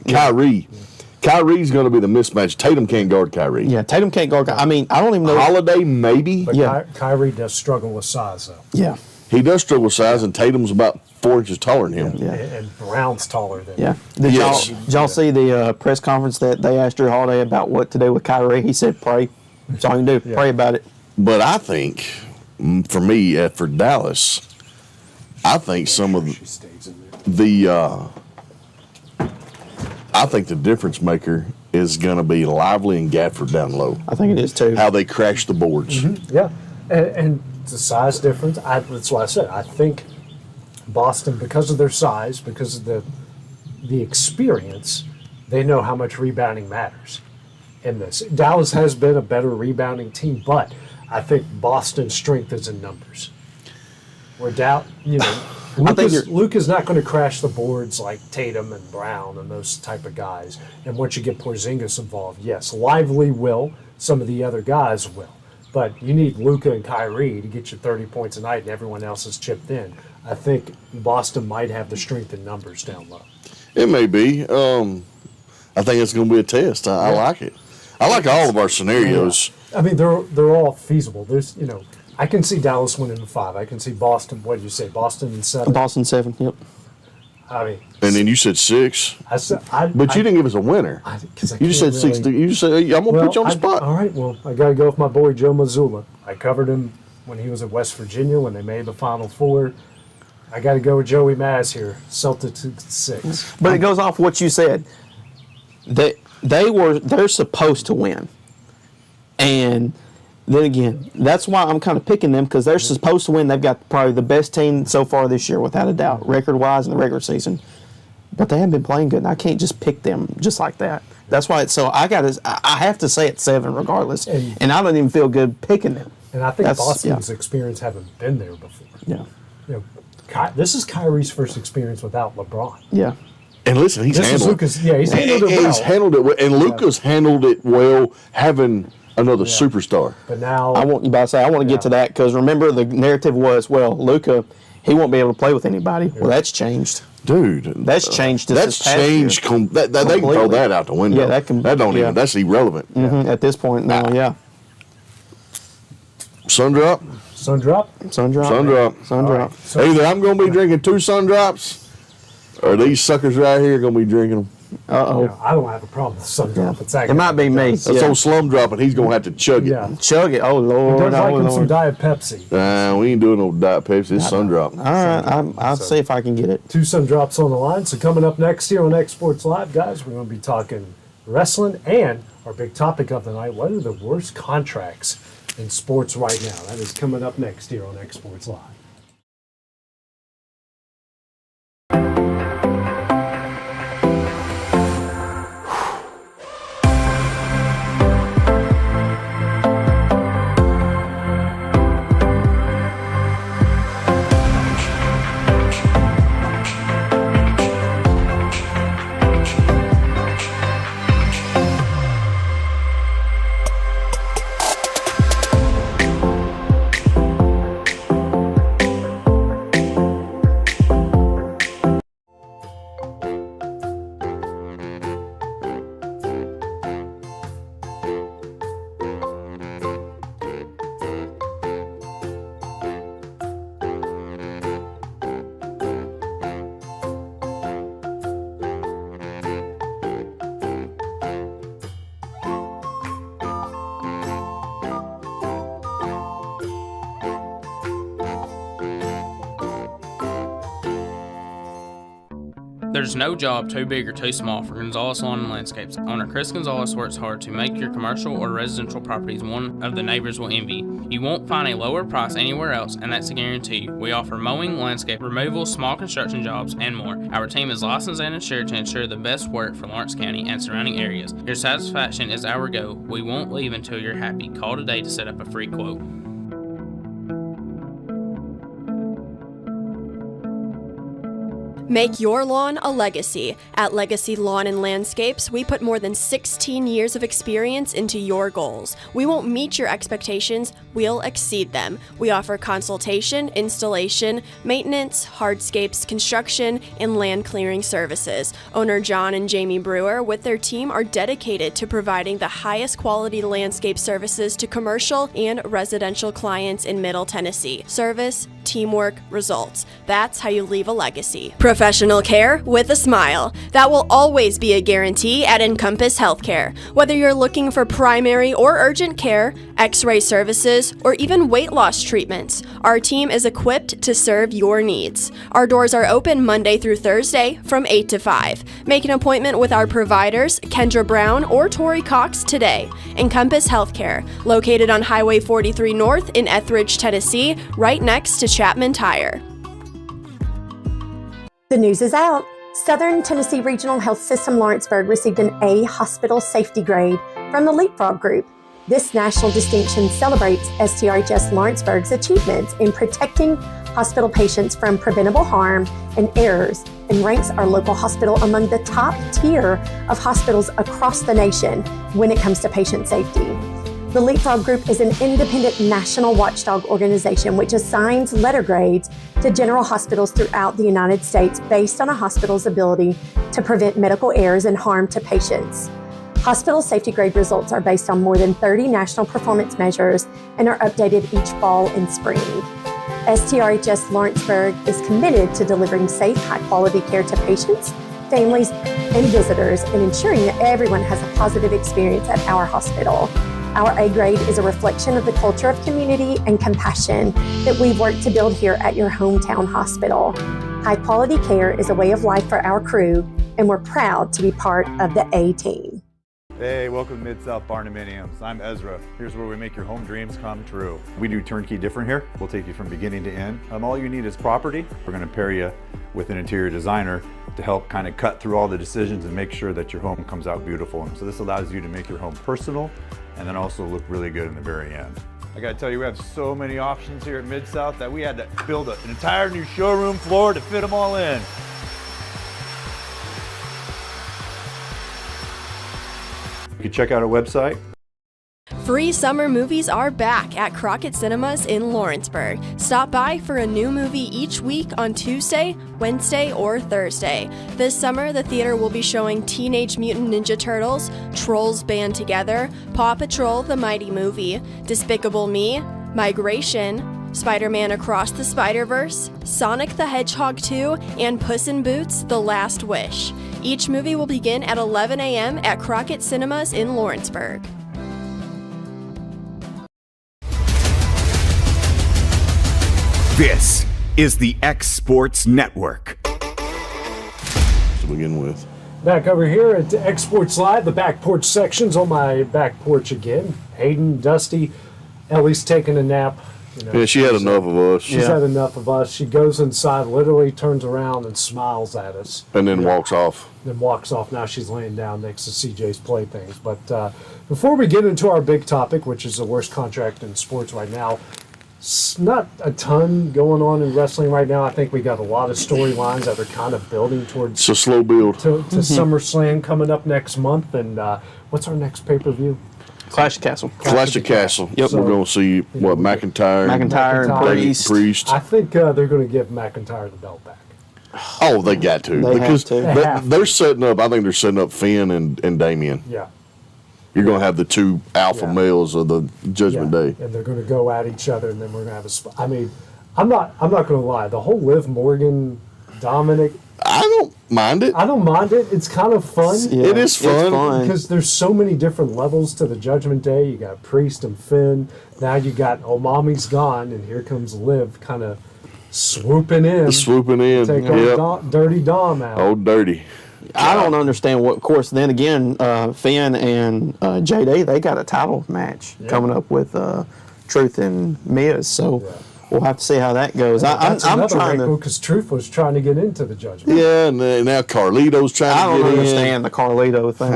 Kyrie's going to be the mismatch. Tatum can't guard Kyrie. Yeah, Tatum can't guard. I mean, I don't even know. Holiday maybe. But Kyrie does struggle with size, though. Yeah. He does struggle with size, and Tatum's about 4 inches taller than him. Yeah. And Brown's taller than Yeah. him. Did y'all see the press conference that they asked Drew Holiday about what to do with Kyrie? He said, pray. That's all you can do. Pray about it. But I think, for me, for Dallas, I think some of I think the difference maker is going to be Lively and Gafford down low. I think it is too. How they crash the boards. Yeah, and the size difference. That's why I said I think Boston, because of their size, because of the experience, they know how much rebounding matters in this. Dallas has been a better rebounding team, but I think Boston's strength is in numbers. Where Luka's not going to crash the boards like Tatum and Brown and those type of guys. And once you get Porzingis involved, yes, Lively will. Some of the other guys will. But you need Luka and Kyrie to get you 30 points a night, and everyone else is chipped in. I think Boston might have the strength in numbers down low. It may be. I think it's going to be a test. I like it. I like all of our scenarios. Yeah. I mean, they're all feasible. There's, I can see Dallas winning in 5. I can see Boston. What did you say? Boston in 7. Boston 7. Yep. I mean, and then you said 6. But you didn't give us a winner. You just said 6. You just said I'm going to put you on the spot. All right. Well, I got to go with my boy Joe Mazzulla. I covered him when he was at West Virginia when they made the Final Four. I got to go with Joey Maz here. Celtics 6. But it goes off what you said. They're supposed to win, and then again, that's why I'm kind of picking them, because they're supposed to win. They've got probably the best team so far this year, without a doubt, record-wise in the regular season. But they haven't been playing good, and I can't just pick them just like that. That's why I have to say it's 7 regardless, and I don't even feel good picking them. And I think Boston's experience haven't been there before. Yeah. This is Kyrie's first experience without LeBron. Yeah. And listen, he's handled it. He's handled it well. He's handled it well. And Luka's handled it well, having another superstar. But now I want to get to that, because remember the narrative was, well, Luka, he won't be able to play with anybody. Well, that's changed. Dude, that's changed. That's changed. They can throw that out the window. Yeah, that's irrelevant. Mm-hmm. At this point now, yeah. Sun drop. Right. Either I'm going to be drinking 2 sun drops, or these suckers right here are going to be drinking them. I don't have a problem with sun drop. It might be me. That's old Slum Drop, and he's going to have to chug it. Yeah. Chug it. Oh, Lord. He does like him some Diet Pepsi. We ain't doing no Diet Pepsi. It's sun drop. All right. I'll see if I can get it. 2 sun drops on the line. So coming up next here on X Sports Live, guys, we're going to be talking wrestling, and our big topic of the night, what are the worst contracts in sports right now? That is coming up next here on X Sports Live. There's no job too big or too small for Gonzalez Lawn and Landscapes. Owner Chris Gonzalez works hard to make your commercial or residential properties one of the neighbors will envy. You won't find a lower price anywhere else, and that's a guarantee. We offer mowing, landscape removal, small construction jobs, and more. Our team is licensed and insured to ensure the best work for Lawrence County and surrounding areas. Your satisfaction is our goal. We won't leave until you're happy. Call today to set up a free quote. Make your lawn a legacy. At Legacy Lawn and Landscapes, we put more than 16 years of experience into your goals. We won't meet your expectations, we'll exceed them. We offer consultation, installation, maintenance, hardscapes, construction, and land clearing services. Owner John and Jamie Brewer with their team are dedicated to providing the highest quality landscape services to commercial and residential clients in Middle Tennessee. Service, teamwork, results. That's how you leave a legacy. Professional care with a smile. That will always be a guarantee at Encompass Healthcare. Whether you're looking for primary or urgent care, x-ray services, or even weight loss treatments, our team is equipped to serve your needs. Our doors are open Monday through Thursday from 8 to 5. Make an appointment with our providers, Kendra Brown or Tori Cox, today. Encompass Healthcare, located on Highway 43 North in Etheridge, Tennessee, right next to Chapman Tire. The news is out. Southern Tennessee Regional Health System Lawrenceburg received an A hospital safety grade from the Leapfrog Group. This national distinction celebrates STRHS Lawrenceburg's achievements in protecting hospital patients from preventable harm and errors, and ranks our local hospital among the top tier of hospitals across the nation when it comes to patient safety. The Leapfrog Group is an independent national watchdog organization which assigns letter grades to general hospitals throughout the United States based on a hospital's ability to prevent medical errors and harm to patients. Hospital safety grade results are based on more than 30 national performance measures and are updated each fall and spring. STRHS Lawrenceburg is committed to delivering safe, high-quality care to patients, families, and visitors, and ensuring that everyone has a positive experience at our hospital. Our A grade is a reflection of the culture of community and compassion that we've worked to build here at your hometown hospital. High quality care is a way of life for our crew, and we're proud to be part of the A team. Hey, welcome to Mid-South Barndominiums. I'm Ezra. Here's where we make your home dreams come true. We do turnkey different here. We'll take you from beginning to end. All you need is property. We're going to pair you with an interior designer to help kind of cut through all the decisions and make sure that your home comes out beautiful. And so this allows you to make your home personal and then also look really good in the very end. I gotta tell you, we have so many options here at Mid-South that we had to build an entire new showroom floor to fit them all in. You can check out our website. Free summer movies are back at Crockett Cinemas in Lawrenceburg. Stop by for a new movie each week on Tuesday, Wednesday, or Thursday. This summer, the theater will be showing Teenage Mutant Ninja Turtles, Trolls Band Together, Paw Patrol the Mighty Movie, Despicable Me, Migration, Spider-Man Across the Spider-Verse, Sonic the Hedgehog 2, and Puss in Boots: The Last Wish. Each movie will begin at 11 a.m. at Crockett Cinemas in Lawrenceburg. This is the X Sports Network. To begin with. Back over here at X Sports Live, the back porch section's on my back porch again. Hayden, Dusty, Ellie's taking a nap. You know, Yeah, she had enough of us. She's had enough of us. She goes inside, literally turns around and smiles at us. And then walks off. Then walks off. Now she's laying down next to CJ's playthings. But before we get into our big topic, which is the worst contract in sports right now, it's not a ton going on in wrestling right now. I think we got a lot of storylines that are kind of building towards It's a slow build. to SummerSlam coming up next month. And what's our next pay-per-view? Clash of Castle. Clash of Castle. Yep. So, we're going to see, what, McIntyre? McIntyre and Priest. I think they're going to give McIntyre the belt back. Oh, they got to. They because have to. They have to. they're setting up, I think they're setting up Finn and Damien. Yeah. You're going to have the two alpha males of the Judgment Day. And they're going to go at each other, and then we're going to have a spot. I mean, I'm not going to lie. The whole Liv Morgan, Dominic, I don't mind it. I don't mind it. It's kind of fun. Yeah, it is fun. Because there's so many different levels to the Judgment Day. You got Priest and Finn. Now you got, oh, Mommy's gone, and here comes Liv kind of Swooping in. Take old Dirty Dom out. Old Dirty. I don't understand what. Of course, then again, Finn and JD, they got a title match coming up with Truth and Miz. So we'll have to see how that goes. I'm trying to, because Truth was trying to get into the Judgment. Yeah, and now Carlito's trying to get in. I don't understand the Carlito thing.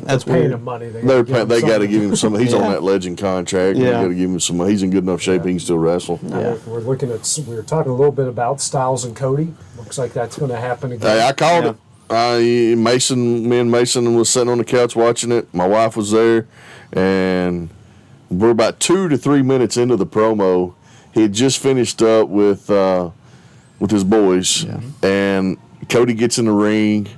They're paying him money. They got to give him some. He's on that legend contract. Yeah. You got to give him some. He's in good enough shape. He can still wrestle. Yeah. We were talking a little bit about Styles and Cody. Looks like that's going to happen again. Hey, I called it. Me and Mason was sitting on the couch watching it. My wife was there, and we're about 2 to 3 minutes into the promo. He had just finished up with his boys, and Cody gets in the ring,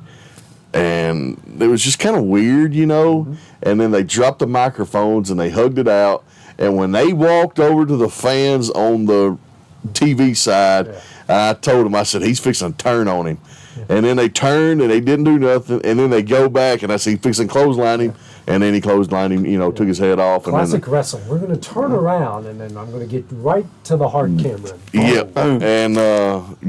and it was just kind of weird, And then they dropped the microphones and they hugged it out. And when they walked over to the fans on the TV side, I told him, I said, he's fixing to turn on him. And then they turned and they didn't do nothing. And then they go back and I see fixing to clothesline him. And then he clotheslined him, took his head off. Classic wrestling. We're going to turn around and then I'm going to get right to the hard camera. Yep. And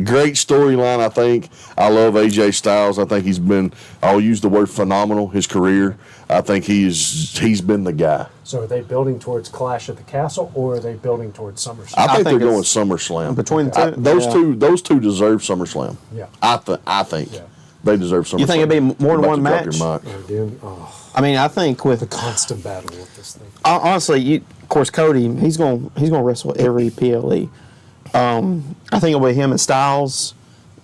great storyline, I think. I love AJ Styles. I think I'll use the word phenomenal, his career. I think he's been the guy. So are they building towards Clash at the Castle or are they building towards SummerSlam? I think they're going SummerSlam. Between the those two deserve SummerSlam. Yeah. I think they deserve SummerSlam. You think it'd be more than one match? I mean, I think with the constant battle with this thing. Honestly, of course, Cody, he's going to wrestle every PLE. I think it'll be him and Styles.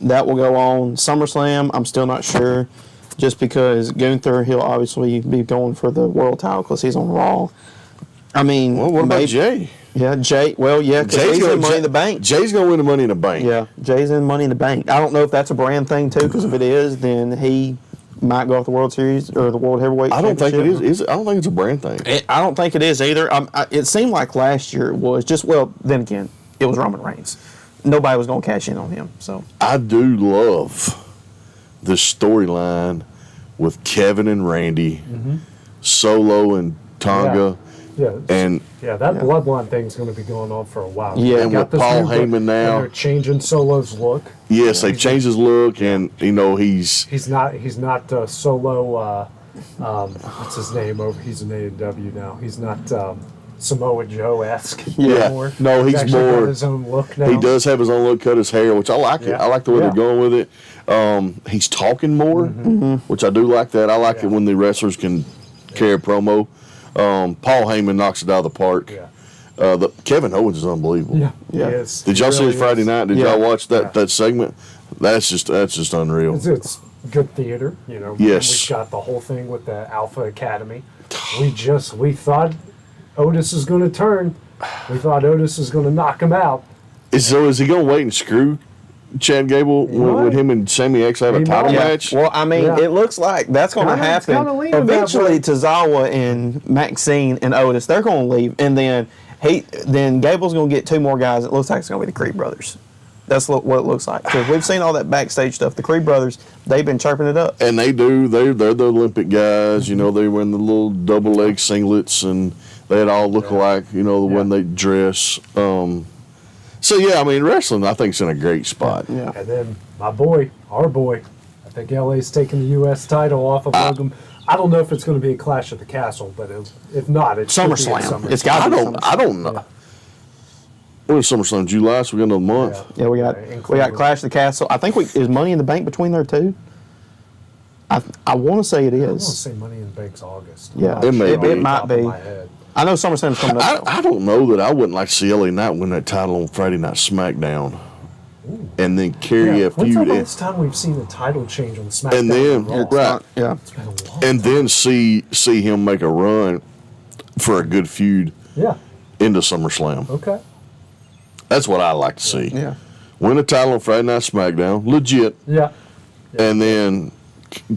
That will go on SummerSlam. I'm still not sure, just because Gunther, he'll obviously be going for the world title because he's on Raw. I mean, what about Jay? Yeah, Jay. Well, yeah, because he's in Money in the Bank. Jay's going to win the Money in the Bank. Yeah, Jay's in Money in the Bank. I don't know if that's a brand thing too, because if it is, then he might go off the World Series or the World Heavyweight Championship. I don't think it is. I don't think it's a brand thing. I don't think it is either. It seemed like last year it was just, then again, it was Roman Reigns. Nobody was going to cash in on him. So I do love the storyline with Kevin and Randy, Solo and Tonga. That bloodline thing's going to be going on for a while. Yeah, and with Paul Heyman now, and they're changing Solo's look. Yes, they've changed his look, and he's not Solo. What's his name? He's in AEW now. He's not Samoa Joe-esque anymore. No, he's more got his own look now. He does have his own look, cut his hair, which I like it. I like the way they're going with it. He's talking more, which I do like that. I like it when the wrestlers can carry a promo. Paul Heyman knocks it out of the park. Kevin Owens is unbelievable. Did y'all see his Friday night? Did y'all watch that segment? That's just unreal. It's good theater, Yes. We've got the whole thing with the Alpha Academy. We thought Otis is going to turn. We thought Otis is going to knock him out. Is he going to wait and screw Chad Gable when him and Sammy X have a title match? Well, I mean, it looks like that's going to happen. Eventually, Tozawa and Maxine and Otis, they're going to leave, and then Gable's going to get two more guys. It looks like it's going to be the Creed brothers. That's what it looks like, because we've seen all that backstage stuff. The Creed brothers, they've been chirping it up, and they do. They're the Olympic guys. They wear the little double leg singlets, and they all look alike. When they dress. So, wrestling, I think, is in a great spot. Yeah. And then our boy, I think LA's taking the U.S. title off of Logan. I don't know if it's going to be a Clash at the Castle, but if not, it's SummerSlam. It's got to be. I don't know. When is SummerSlam? July, so we got another month. Yeah, we got Clash at the Castle. I think is Money in the Bank between there too? I want to say it is. I want to say Money in the Bank's August. Yeah, it may be. It might be. I know SummerSlam's coming up. I don't know that I wouldn't like to see LA Knight win that title on Friday Night SmackDown. Ooh. And then carry a feud. When's the last time we've seen a title change on SmackDown? And then, It's been a long time. And then see him make a run for a good feud into SummerSlam. Okay. That's what I like to see. Yeah. Win a title on Friday Night SmackDown, legit. Yeah. And then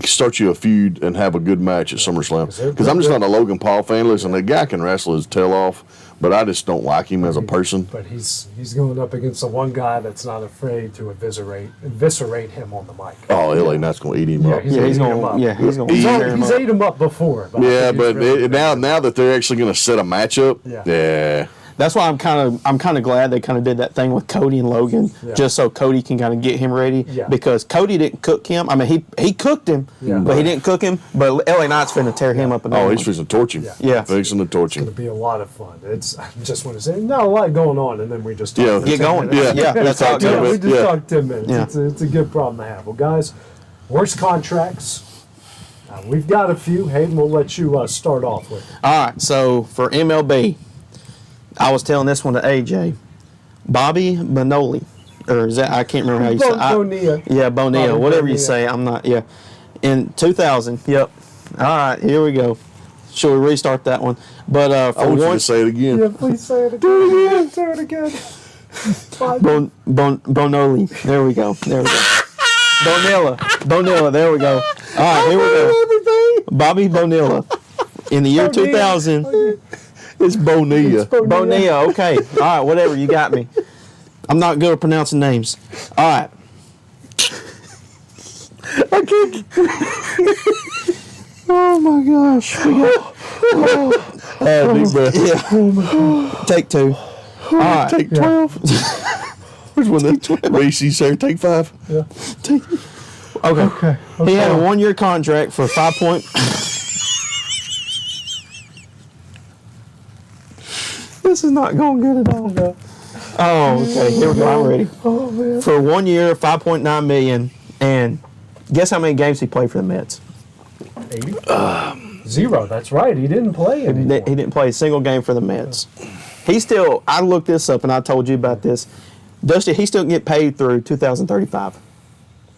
start you a feud and have a good match at SummerSlam. Because I'm just not a Logan Paul fan. Listen, the guy can wrestle his tail off, but I just don't like him as a person. But he's going up against the one guy that's not afraid to eviscerate him on the mic. Oh, LA Knight's going to eat him up. He's going to He's ate him up before. But now that they're actually going to set a matchup, That's why I'm kind of glad they kind of did that thing with Cody and Logan, just so Cody can kind of get him ready. Yeah. Because Cody didn't cook him. I mean, he cooked him, but he didn't cook him. But LA Knight's finna tear him up. Oh, he's fixing to torch him. Yeah. Fixing to torch It's him. going to be a lot of fun. I just want to say, not a lot going on, and then we just talk for Get 10 going. minutes. Yeah, that's how it goes. We just talk 10 minutes. Yeah. It's a good problem to have. Well, guys, worst contracts. We've got a few. Hayden, we'll let you start off with it. All right, so for MLB, I was telling this one to AJ. Bobby Bonoli, or is that, I can't remember how you say it. Bonilla. Yeah, Bonilla, Bobby whatever you Bonilla. say. I'm not, In 2000, yep. All right, here we go. Should we restart that one? But I for want you one, to say it again. Yeah, please say it again. Do it again. Bonoli. There we go. Bonilla. There we go. All right, here we go. Bobby Bonilla. In the year 2000. It's Bonilla. Bonilla, okay. All right, whatever. You got me. I'm not good at pronouncing names. All right. I can't. Oh my gosh. Deep breath. Yeah. Take 2. All right. Take 12. Where's one of the BC say take 5? Yeah. Okay. He had a 1-year contract for 5 point. This is not going good at all. No. Oh, okay. Here we go. I'm ready. Oh, man. For 1 year, $5.9 million, and guess how many games he played for the Mets? 80? 0. That's right. He didn't play anymore. He didn't play a single game for the Mets. He still. I looked this up and I told you about this. Dusty, he still get paid through 2035.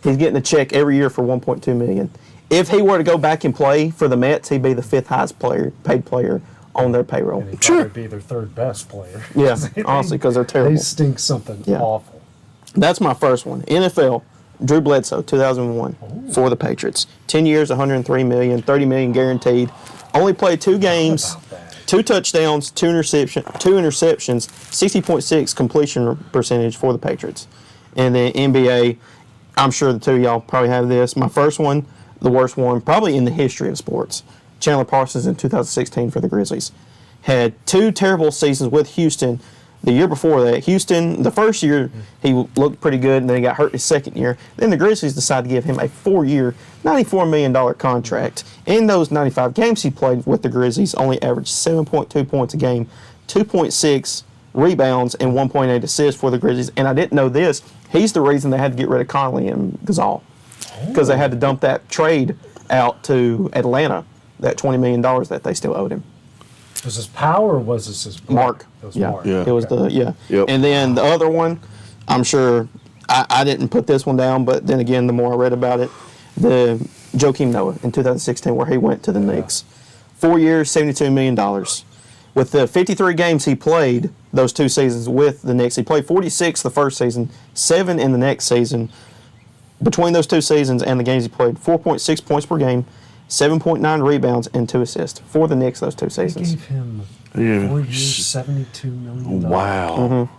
He's getting a check every year for $1.2 million. If he were to go back and play for the Mets, he'd be the 5th highest paid player on their payroll. And he'd probably be their 3rd best player. Yeah, honestly, because they're terrible. They stink something awful. That's my first one. NFL, Drew Bledsoe, 2001, for the Patriots. 10 years, $103 million, $30 million guaranteed. Only played 2 games, 2 touchdowns, 2 interceptions, 60.6 completion percentage for the Patriots. And then NBA, I'm sure the two of y'all probably have this. My first one, the worst one, probably in the history of sports. Chandler Parsons in 2016 for the Grizzlies. Had 2 terrible seasons with Houston. The year before that, Houston, the first year, he looked pretty good, and then he got hurt his second year. Then the Grizzlies decided to give him a 4-year, $94 million contract. In those 95 games he played with the Grizzlies, only averaged 7.2 points a game, 2.6 rebounds, and 1.8 assists for the Grizzlies. And I didn't know this. He's the reason they had to get rid of Conley and Gasol, because they had to dump that trade out to Atlanta, that $20 million that they still owed him. Was this Power or was this his brother? Mark. It was Yeah. Mark. Yeah. It was Yep. And then the other one, I'm sure I didn't put this one down, but then again, the more I read about it, the Joakim Noah in 2016, where he went to the Knicks. 4 years, $72 million. With the 53 games he played those 2 seasons with the Knicks, he played 46 the first season, 7 in the next season. Between those 2 seasons and the games he played, 4.6 points per game, 7.9 rebounds, and 2 assists for the Knicks those 2 They seasons. gave him Yeah. 4 years, $72 million. Wow. Mm-hmm.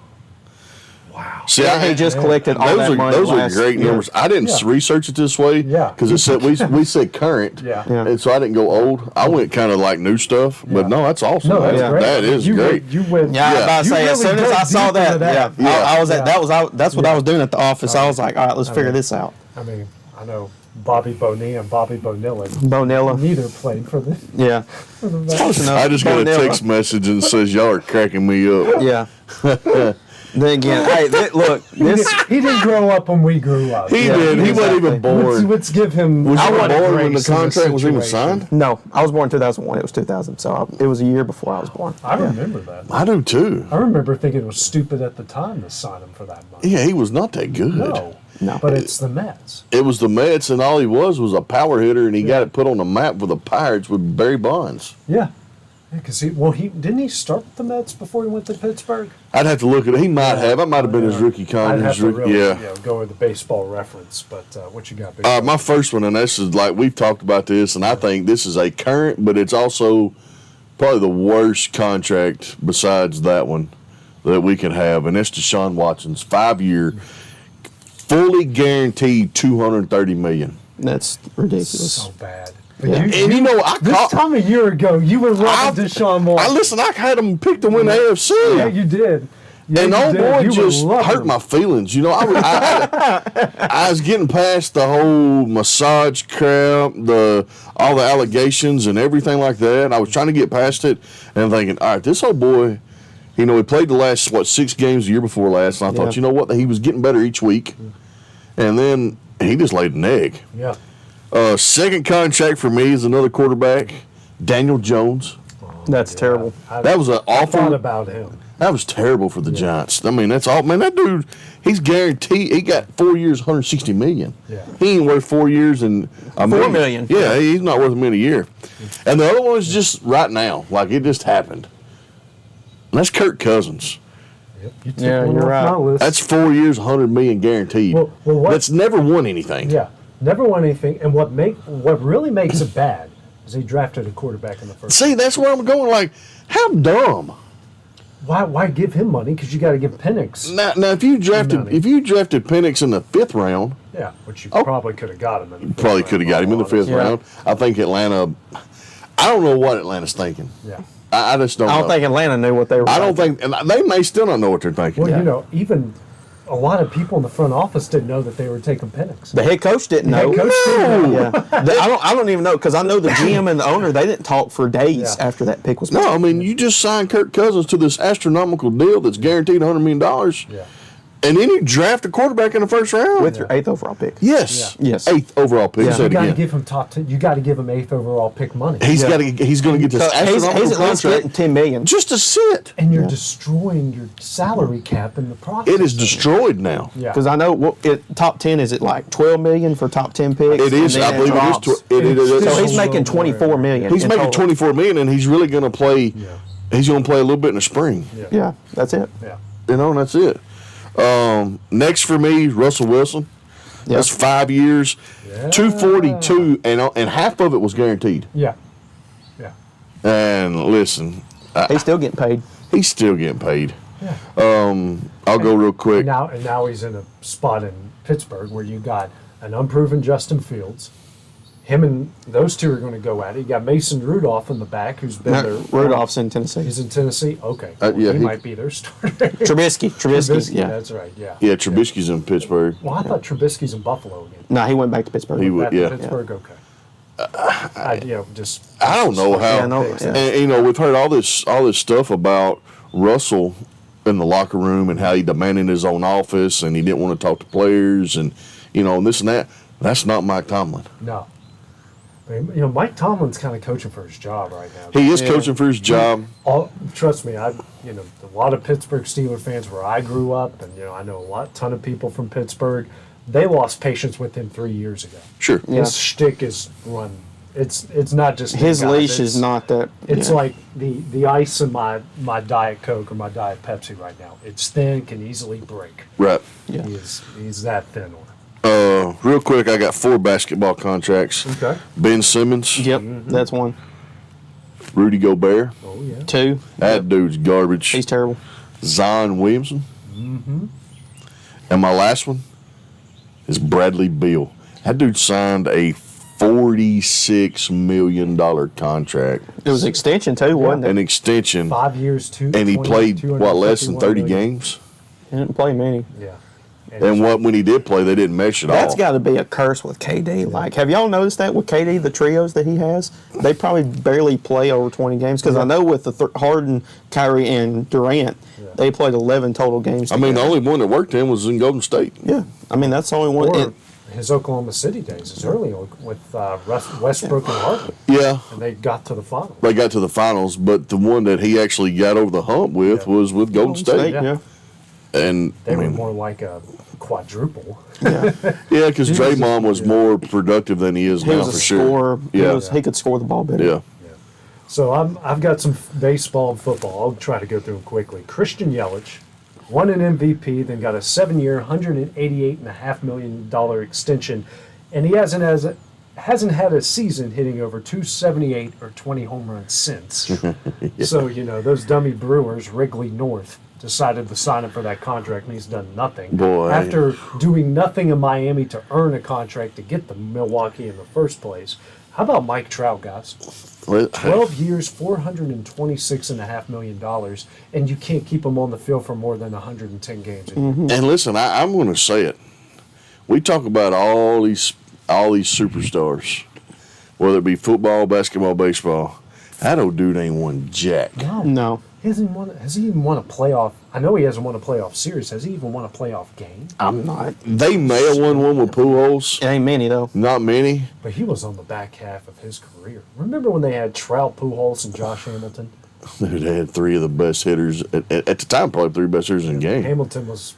Wow. See, He just collected all that money those are last great year. numbers. I didn't research it this way because it said we said current, Yeah. and so I didn't go old. I went kind of like new stuff, but no, that's awesome. No, that's great. That is you great. You went. Yeah, I was about to say, as soon as I saw that, I was at Yeah. that's what I was doing at the office. I was like, all right, let's figure this out. I mean, I know Bobby Bonilla and Bobby Bonilla. Bonilla. Neither played for the. Yeah. Close enough. I just got a Bonilla. text message and it says y'all are cracking me up. Yeah. Then again, hey, look, this. He didn't grow up when we grew up. He did. He wasn't even born. Let's give him. Was I you want born when the grace in this contract was even situation. signed? No, I was born in 2001. It was 2000, so it was a year before I was born. I remember that. I do too. I remember thinking it was stupid at the time to sign him for that money. Yeah, he was not that good. No. But it's the Mets. It was the Mets, and all he was a power hitter, and he got it put on the map with the Pirates with Barry Bonds. Yeah. Because he didn't he start with the Mets before he went to Pittsburgh? I'd have to look at it. He might have. That might have been his rookie I'd contract. have to really, Yeah. go with the baseball reference. But what you got? Big My first one, and this is like we've talked about this, and I think this is a current, but it's also probably the worst contract besides that one that we can have, and that's Deshaun Watson's 5-year, fully guaranteed $230 million. That's ridiculous. So bad. This time a year ago, you were running Deshaun Watson. Listen, I had him picked to win the AFC. Yeah, you did. Yeah, and you old did. boy You just were hurt my feelings. You know, I was getting past the whole massage crap, all the allegations and everything like that. I was trying to get past it and thinking, all right, this old boy, you know, he played the last, 6 games the year before last. And I thought, you know what, he was getting better each week. And then he just laid an egg. Yeah. Second contract for me is another quarterback, Daniel Jones. That's terrible. That was an awful. I thought about him. That was terrible for the Giants. I mean, that's all. Man, that dude, he's guaranteed. He got 4 years, $160 million. Yeah. He ain't worth 4 years and $4 million. Yeah, he's not worth $1 million a year. And the other one is just right now, like it just happened. And that's Kirk Cousins. Yep. You took one off my list. That's 4 years, $100 million guaranteed. That's never won anything. Yeah, never won anything. And what really makes it bad is he drafted a quarterback in the first. See, that's where I'm going. Like, how dumb. Why give him money? Because you got to give Penix. Now, if you drafted Penix in the 5th round, yeah, which you probably could have got him in. Probably could have got him in the 5th round. I think Atlanta. I don't know what Atlanta's thinking. Yeah. I just don't. I don't think Atlanta knew what they were. I don't think, and they may still not know what they're thinking. Well, you know, even a lot of people in the front office didn't know that they were taking Penix. The head coach didn't know. Head coach didn't know. Yeah. I don't even know because I know the GM and the owner. They didn't talk for days after that pick was made. No, I mean you just signed Kirk Cousins to this astronomical deal that's guaranteed $100 million. Yeah. And then you draft a quarterback in the 1st round with your 8th overall pick. Yes, yes, 8th overall pick. You got to give him top 10. You got to give him 8th overall pick money. He's got to. He's going to get this astronomical he's at least contract. getting $10 million just to sit. And you're destroying your salary cap in the process. It is destroyed now. Yeah. Because I know top 10 is it like $12 million for top 10 picks. It is. I believe it is. So he's making $24 million. He's making $24 million, and he's really going to play. Yeah. He's going to play a little bit in the spring. Yeah, that's it. Yeah. You know, and that's it. Next for me, Russell Wilson. Yep. That's 5 years, $242, and half of it was guaranteed. Yeah. Yeah. And listen, he's still getting paid. He's still getting paid. Yeah. I'll go real quick. And now he's in a spot in Pittsburgh where you got an unproven Justin Fields. Him and those two are going to go at it. You got Mason Rudolph in the back, who's been there. Rudolph's in Tennessee. He's in Tennessee. Okay, yeah, he might be their starter. Trubisky. Yeah, that's right. Yeah. Yeah, Trubisky's in Pittsburgh. Well, I thought Trubisky's in Buffalo again. No, he went back to Pittsburgh. He would. Yeah. Pittsburgh. Okay. I don't know how. And you know, we've heard all this stuff about Russell in the locker room and how he demanded his own office and he didn't want to talk to players and you know and this and that. That's not Mike Tomlin. No. You know, Mike Tomlin's kind of coaching for his job right now. He is coaching for his job. Trust me, a lot of Pittsburgh Steelers fans where I grew up, and I know a ton of people from Pittsburgh. They lost patience with him 3 years ago. Sure, his shtick is run. It's not just his leash is not that. It's like the ice in my Diet Coke or my Diet Pepsi right now. It's thin, can easily break. Right. Yeah. He's that thin on it. Real quick, I got 4 basketball contracts. Okay. Ben Simmons. Yep, that's 1. Rudy Gobert. Oh, yeah. 2. That dude's garbage. He's terrible. Zion Williamson. Mm-hmm. And my last one is Bradley Beal. That dude signed a $46 million contract. It was an extension, too, wasn't it? An extension. 5 years, and he played, less than 30 games? He didn't play many. Yeah. And when he did play, they didn't mesh it all. That's got to be a curse with KD. Yeah. Like, have y'all noticed that with KD, the trios that he has? They probably barely play over 20 games. Because I know with the Harden, Kyrie, and Durant, they played 11 total games together. I mean, the only one that worked in was in Golden State. Yeah. I mean, that's the only one. Or his Oklahoma City days is early with Westbrook and Harden. Yeah. And they got to the finals. They got to the finals, but the one that he actually got over the hump with was with Golden State. Yeah. And they were more like a quadruple. Yeah, because Draymond was more productive than he is now, for sure. He could score the ball better. Yeah. So I've got some baseball and football. I'll try to go through them quickly. Christian Yelich won an MVP, then got a 7-year, $188.5 million extension, and he hasn't had a season hitting over 278 or 20 home runs since. So those dummy Brewers, Wrigley North, decided to sign him for that contract, and he's done nothing. Boy. After doing nothing in Miami to earn a contract to get to Milwaukee in the first place, How about Mike Trout, guys? 12 years, $426.5 million, and you can't keep him on the field for more than 110 games a year. And listen, I'm going to say it. We talk about all these superstars, whether it be football, basketball, baseball. That old dude ain't won jack. No. Has he even won a playoff? I know he hasn't won a playoff series. Has he even won a playoff game? I'm not. They may have won one with Pujols. It ain't many, though. Not many. But he was on the back half of his career. Remember when they had Trout, Pujols, and Josh Hamilton? Dude, they had three of the best hitters at the time. Probably three best hitters in the game. Hamilton was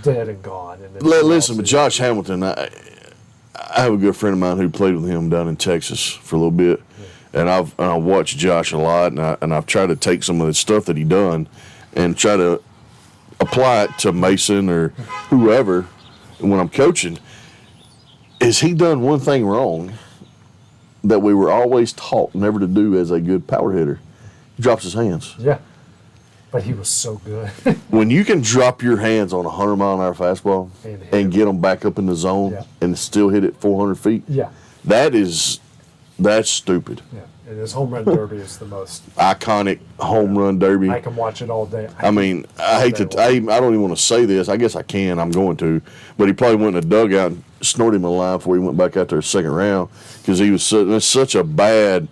dead and gone. And Listen, but Josh Hamilton, I have a good friend of mine who played with him down in Texas for a little bit, and I've watched Josh a lot, and I've tried to take some of the stuff that he done and try to apply it to Mason or whoever when I'm coaching. Is he done one thing wrong that we were always taught never to do as a good power hitter? He drops his hands. Yeah. But he was so good. When you can drop your hands on a 100-mile-an-hour fastball and get them back up in the zone and still hit it 400 feet, that's stupid. Yeah, and his home run derby is the most iconic home run derby. I can watch it all day. I don't even want to say this. I guess I can. I'm going to. But he probably went in the dugout and snorted him a line before he went back out there second round because he was such a bad.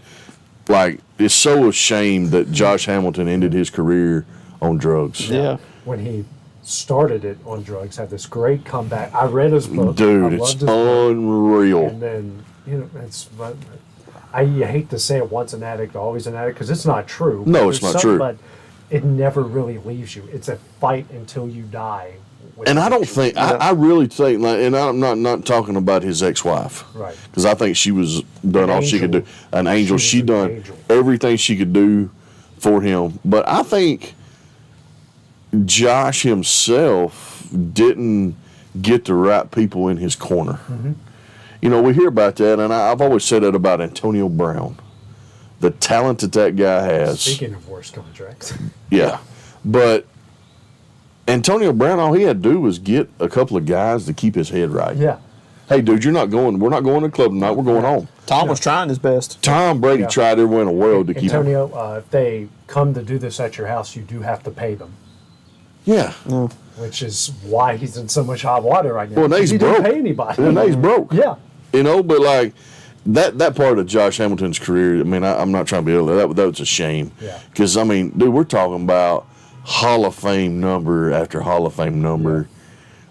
Like, it's so a shame that Josh Hamilton ended his career on drugs. Yeah. When he started it on drugs, had this great comeback. I read his book. Dude, it's unreal. And then, you hate to say it, once an addict, always an addict, because it's not true. No, it's not true. But it never really leaves you. It's a fight until you die. And I don't think, I really think, like, and I'm not talking about his ex-wife. Right. Because I think she was done all she could do. An angel. She done everything she could do for him. But I think Josh himself didn't get the right people in his corner. Mm-hmm. You know, we hear about that, and I've always said that about Antonio Brown. The talent that guy has. Speaking of worst contracts. Yeah. But Antonio Brown, all he had to do was get a couple of guys to keep his head right. Yeah. Hey, dude, we're not going to the club tonight. We're going home. Tom was trying his best. Tom Brady tried everywhere in the world to keep him. Antonio, if they come to do this at your house, you do have to pay them. Yeah. Which is why he's in so much hot water right now. Well, now he's he broke. didn't pay anybody. Well, now he's broke. Yeah. You know, but like that part of Josh Hamilton's career, I mean, I'm not trying to be able to, that was a shame. Yeah. Because, I mean, dude, we're talking about Hall of Fame number after Hall of Fame number. Yeah.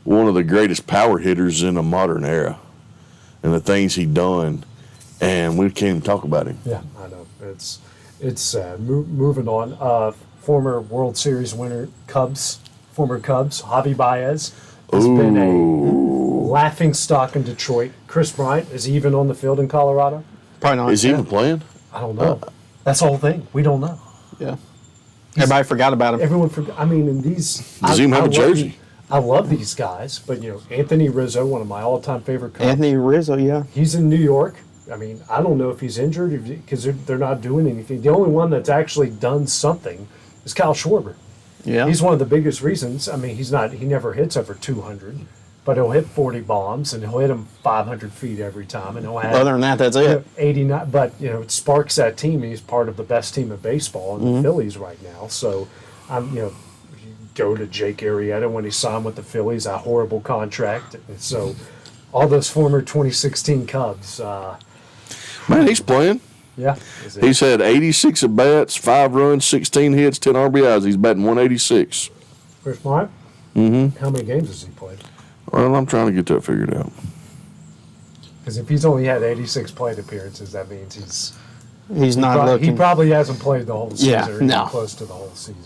One of the greatest power hitters in the modern era. And the things he done. And we can't even talk about him. Yeah, I know. It's moving on. Former World Series winner former Cubs, Javi Baez, has been a laughing stock in Detroit. Chris Bryant, is he even on the field in Colorado? Probably not. Is he even playing? I don't know. That's the whole thing. We don't know. Yeah. Everybody forgot about him. Everyone forgot. I mean, in these. Does he even have a jersey? I love these guys, but, Anthony Rizzo, one of my all-time favorite Cubs. Anthony Rizzo, yeah. He's in New York. I mean, I don't know if he's injured because they're not doing anything. The only one that's actually done something is Kyle Schwarber. Yeah. He's one of the biggest reasons. I mean, he never hits over 200, but he'll hit 40 bombs and he'll hit them 500 feet every time. And he'll have, other than that, that's it. 89, but, it sparks that team. And he's part of the best team of baseball in the Phillies right now. So, you go to Jake Arrieta when he signed with the Phillies, a horrible contract. And so, all those former 2016 Cubs. Man, he's playing. Yeah. He's had 86 at-bats, 5 runs, 16 hits, 10 RBIs. He's batting 186. Chris Bryant? Mm-hmm. How many games has he played? Well, I'm trying to get that figured out. Because if he's only had 86 plate appearances, that means he's not looking. He probably hasn't played the whole season. Yeah, or no. Close to the whole season.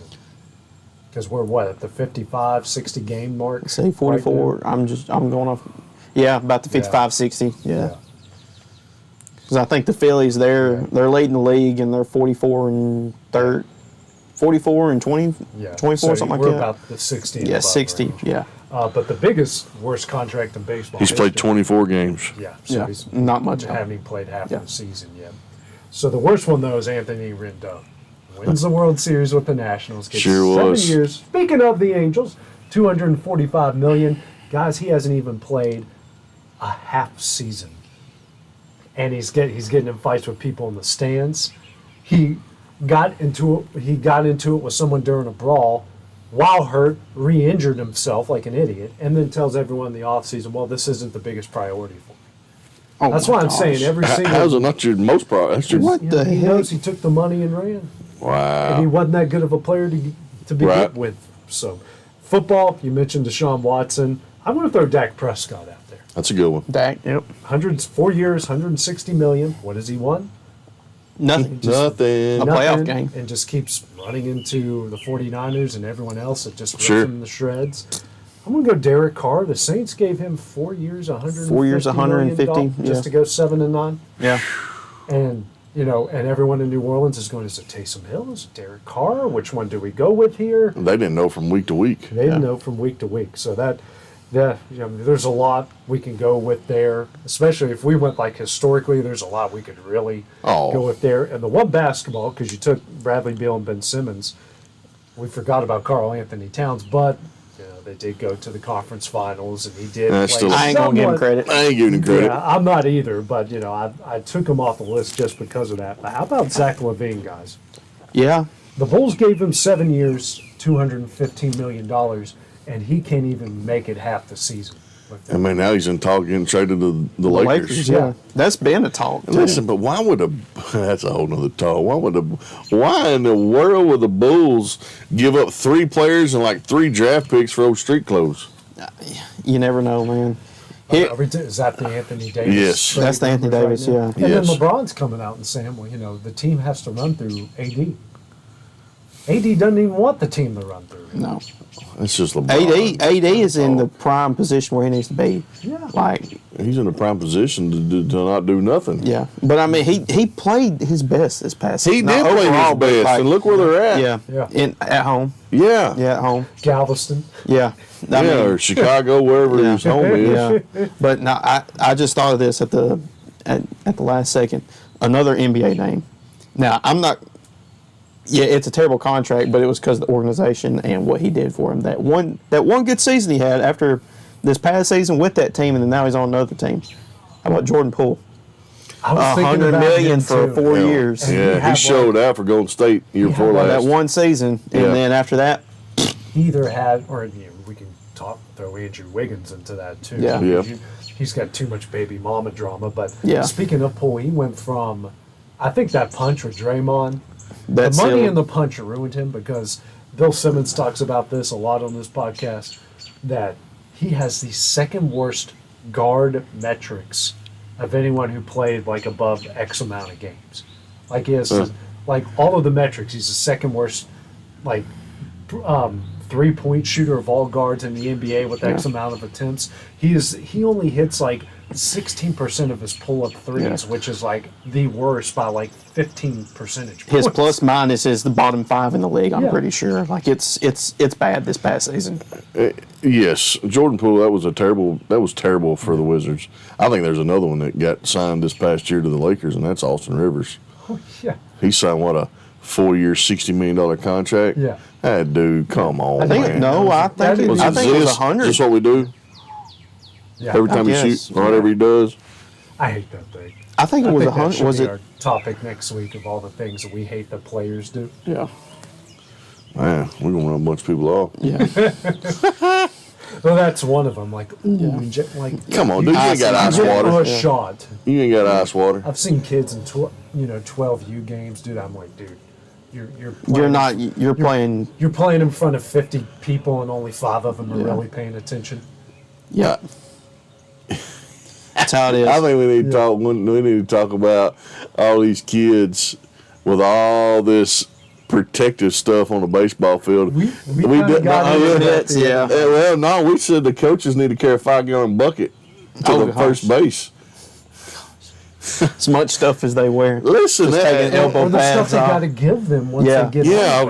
Because we're at the 55, 60 game mark? Say 44. Right, I'm going off. Yeah, about the 55, 60. Yeah. Because I think the Phillies, they're leading the league and they're 44 and 20, 24, so something like we're that. About the 60. Yeah, 60. Range. Yeah. But the worst contract in baseball. He's played 24 games. Yeah. So he's not much. Haven't even played half the season yet. So the worst one though is Anthony Rendon. Wins the World Series with the Nationals. Gets 7 years. Speaking of the Angels, $245 million. Guys, he hasn't even played a half season. and he's getting in fights with people in the stands. He got into it with someone during a brawl, while hurt, re-injured himself like an idiot, and then tells everyone in the offseason, well, this isn't the biggest priority for me. Oh That's my why I'm gosh. saying every single. How's it not your most priority? That's your, What the He heck? knows he took the money and ran. wow. And he wasn't that good of a player to be Right. good with. So, football, you mentioned Deshaun Watson. I'm going to throw Dak Prescott out there. That's a good one. Dak, yep. 4 years, $160 million. What has he won? Nothing. Nothing. A playoff game. And just keeps running into the 49ers and everyone else that just rips Sure. him in the shreds. I'm going to go Derek Carr. The Saints gave him 4 years, $150 4 years, $150, million yeah. just to go 7-9. Yeah. And and everyone in New Orleans is going, is it Taysom Hill? Is it Derek Carr? Which one do we go with here? They didn't know from week to week. They didn't know from week to week. So there's a lot we can go with there, especially if we went like historically, there's a lot we could really go with there. And the one basketball, because you took Bradley Beal and Ben Simmons, we forgot about Karl Anthony Towns, but they did go to the conference finals, and he did. Play I ain't going to give him credit. I ain't giving him credit. Yeah, I'm not either, but I took him off the list just because of that. But how about Zach LaVine, guys? Yeah. The Bulls gave him 7 years, $215 million, and he can't even make it half the season. I mean, now he's in talk getting traded to the Lakers. Yeah. That's been a talk. And listen, but why would that's a whole nother talk. Why in the world would the Bulls give up 3 players and like 3 draft picks for old street clothes? You never know, man. Is that the Anthony Davis? Yes. trade That's the Anthony rumors Davis, right now? yeah. And Yes. then LeBron's coming out and saying, well, the team has to run through AD. AD doesn't even want the team to run through him. No. It's just LeBron. AD is in the prime position where he needs to be. Yeah. Like, He's in a prime position to not do nothing. yeah. But I mean, he played his best this past He season. did Not play his overall, but, best, like, and look where they're at. Yeah. Yeah. At home. Yeah. Yeah, at home. Galveston. Yeah. I mean, or Chicago, wherever Yeah. his home is. yeah. But no, I just thought of this at the last second. Another NBA name. Now, I'm not. Yeah, it's a terrible contract, but it was because of the organization and what he did for him. That one good season he had after this past season with that team, and then now he's on another team. How about Jordan Poole? I was thinking $100 about million him for too. 4 years. And Yeah, he had showed out for Golden State year before Well, last. that one season, and Yeah. then after that, He either had, or we can throw Andrew Wiggins into that too. Yeah. Yeah. He's got too much baby mama drama. But Yeah. speaking of Poole, he went from, I think that punch with Draymond. that's The money still- in the punch ruined him because Bill Simmons talks about this a lot on this podcast, that he has the second worst guard metrics of anyone who played like above X amount of games. Like he has like all of the metrics. He's the second worst like 3-point shooter of all guards in the NBA with X amount of attempts. He only hits like 16% of his pull-up threes, which is like the worst by like 15 percentage points. his plus minus is the bottom 5 in the league. I'm Yeah. pretty sure. Like it's bad this past season. Yes, Jordan Poole. That was terrible for the Wizards. I think there's another one that got signed this past year to the Lakers, and that's Austin Rivers. Oh, yeah. He signed a 4-year, $60 million contract. Yeah. That dude, come on, I think man. no, I think it was this 100. Just what we do Yeah. every time he guess. shoots, or whatever he does. I hate that thing. I think it was 100. Was be it? our topic next week of all the things that we hate that players do? Yeah. Man, we're gonna run a bunch of people off. Yeah. Well, that's one of them. Like, like Come on, dude, you ain't got ice get water. a shot. You ain't got ice water. I've seen kids in 12U games, dude. I'm like, dude, you're playing, You're not. You're playing. You're playing in front of 50 people, and only 5 of them are Yeah. really paying attention. Yeah. That's how it is. I think we need to talk. We need to talk about all these kids with all this protective stuff on the baseball field. We kinda did got into that the yeah. other day. Well, no, we said the coaches need to carry a 5-gallon bucket to Oh, the gosh. first base. As much stuff as they wear. Listen, Just that, taking elbow Or the stuff pads they off. got to give them once Yeah. they get yeah, out.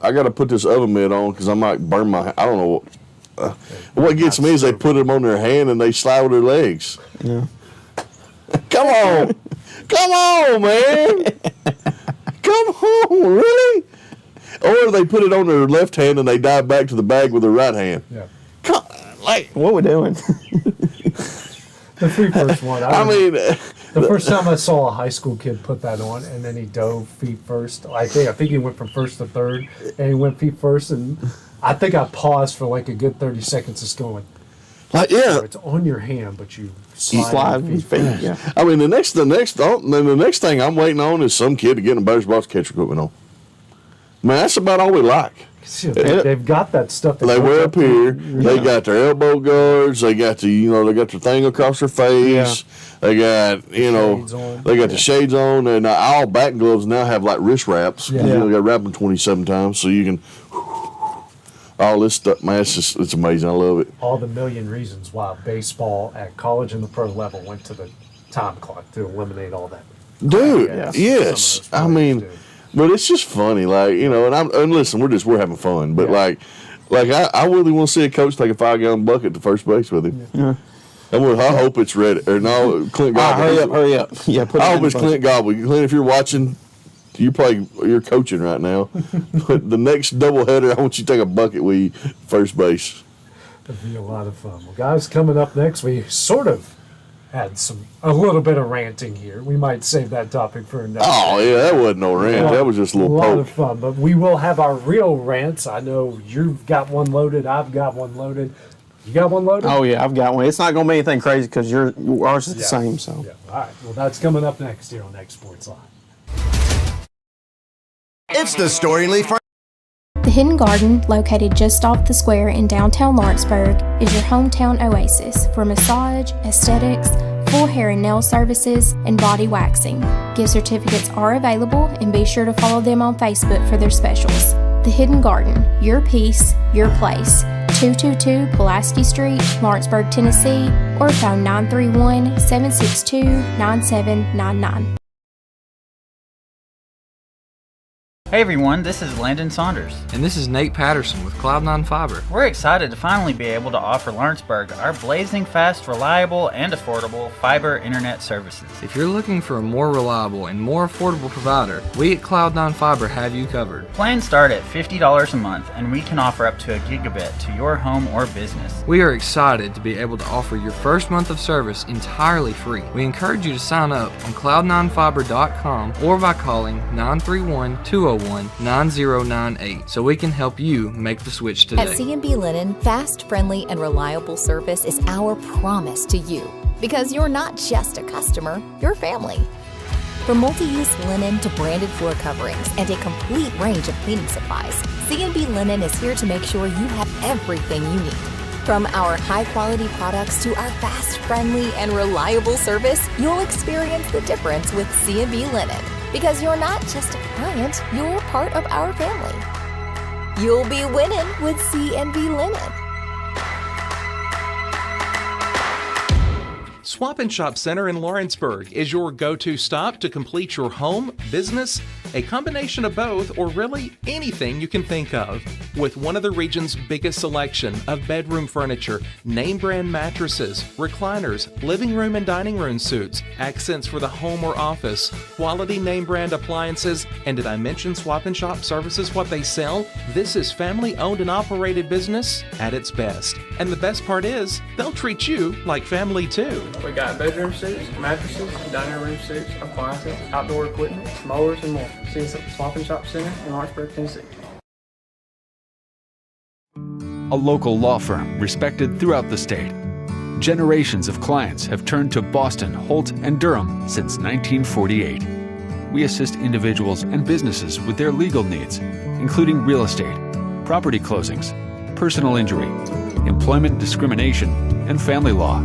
I gotta put this oven mitt on because I might burn my. I don't know. What gets me is they put them on their hand and they slide with their legs. Yeah. Come on, man. Come on, really? Or they put it on their left hand and they dive back to the bag with their right hand. Yeah. Come, like, What we doing? The free first one. I mean, The first time I saw a high school kid put that on, and then he dove feet first. I think he went from first to third, and he went feet first, and I think I paused for like a good 30 seconds, just going, yeah, it's on your hand, but you Slide feet his feet. first. Yeah. I mean, the next thing I'm waiting on is some kid to get a baseball catcher equipment on. Man, that's about all we like. See, they've got that stuff. That They goes wear up up here. to- They got their elbow guards. They got they got their thing across their face. They got, Shades on. they got the shades on, and all bat gloves now have like wrist wraps. Yeah. You got to wrap them 27 times so you can. All this stuff, man, it's amazing. I love it. all the million reasons why baseball at college and the pro level went to the time clock to eliminate all that. Dude, Yeah. yes. Some of those I players, mean, dude. but it's just funny, like, and listen, we're having fun, but Yeah. I really want to see a coach take a 5-gallon bucket to first base with him. Yeah. I hope it's ready. Or no, Clint Gobble. Hurry up. Yeah, put it I in hope it's the Clint Gobble. Clint, if you're watching, you're coaching right now. But the next doubleheader, I want you to take a bucket with you, first base. It'd be a lot of fun. Well, guys, coming up next, we sort of had a little bit of ranting here. We might save that topic for another. Oh, yeah, that wasn't no rant. That was just a little lot of poke. fun. But we will have our real rants. I know you've got one loaded. I've got one loaded. You got one loaded? Oh yeah, I've got one. It's not going to be anything crazy because ours is the same. So. Yeah. All right. Well, that's coming up next here on X Sports Live. It's the Story Leaf. The Hidden Garden, located just off the square in downtown Lawrenceburg, is your hometown oasis for massage, aesthetics, full hair and nail services, and body waxing. Gift certificates are available, and be sure to follow them on Facebook for their specials. The Hidden Garden, your peace, your place. 222 Pulaski Street, Lawrenceburg, Tennessee, or phone 931-762-9799. Hey everyone, this is Landon Saunders. And this is Nate Patterson with Cloud9 Fiber. We're excited to finally be able to offer Lawrenceburg our blazing fast, reliable, and affordable fiber internet services. If you're looking for a more reliable and more affordable provider, we at Cloud9 Fiber have you covered. Plans start at $50 a month, and we can offer up to a gigabit to your home or business. We are excited to be able to offer your first month of service entirely free. We encourage you to sign up on cloud9fiber.com or by calling 931-201-9098 so we can help you make the switch today. At C&B Linen, fast, friendly, and reliable service is our promise to you. Because you're not just a customer, you're family. From multi-use linen to branded floor coverings and a complete range of cleaning supplies, C&B Linen is here to make sure you have everything you need. From our high-quality products to our fast, friendly, and reliable service, you'll experience the difference with C&B Linen. Because you're not just a client, you're part of our family. You'll be winning with C&B Linen. Swap and Shop Center in Lawrenceburg is your go-to stop to complete your home, business, a combination of both, or really anything you can think of. With one of the region's biggest selection of bedroom furniture, name brand mattresses, recliners, living room and dining room suites, accents for the home or office, quality name brand appliances, and did I mention Swap and Shop services what they sell? This is family owned and operated business at its best. And the best part is, they'll treat you like family too. We got bedroom suits, mattresses, dining room suits, appliances, outdoor equipment, mowers, and more. See us at Swap and Shop Center in Lawrenceburg, Tennessee. A local law firm respected throughout the state. Generations of clients have turned to Boston, Holt, and Durham since 1948. We assist individuals and businesses with their legal needs, including real estate, property closings, personal injury, employment discrimination, and family law.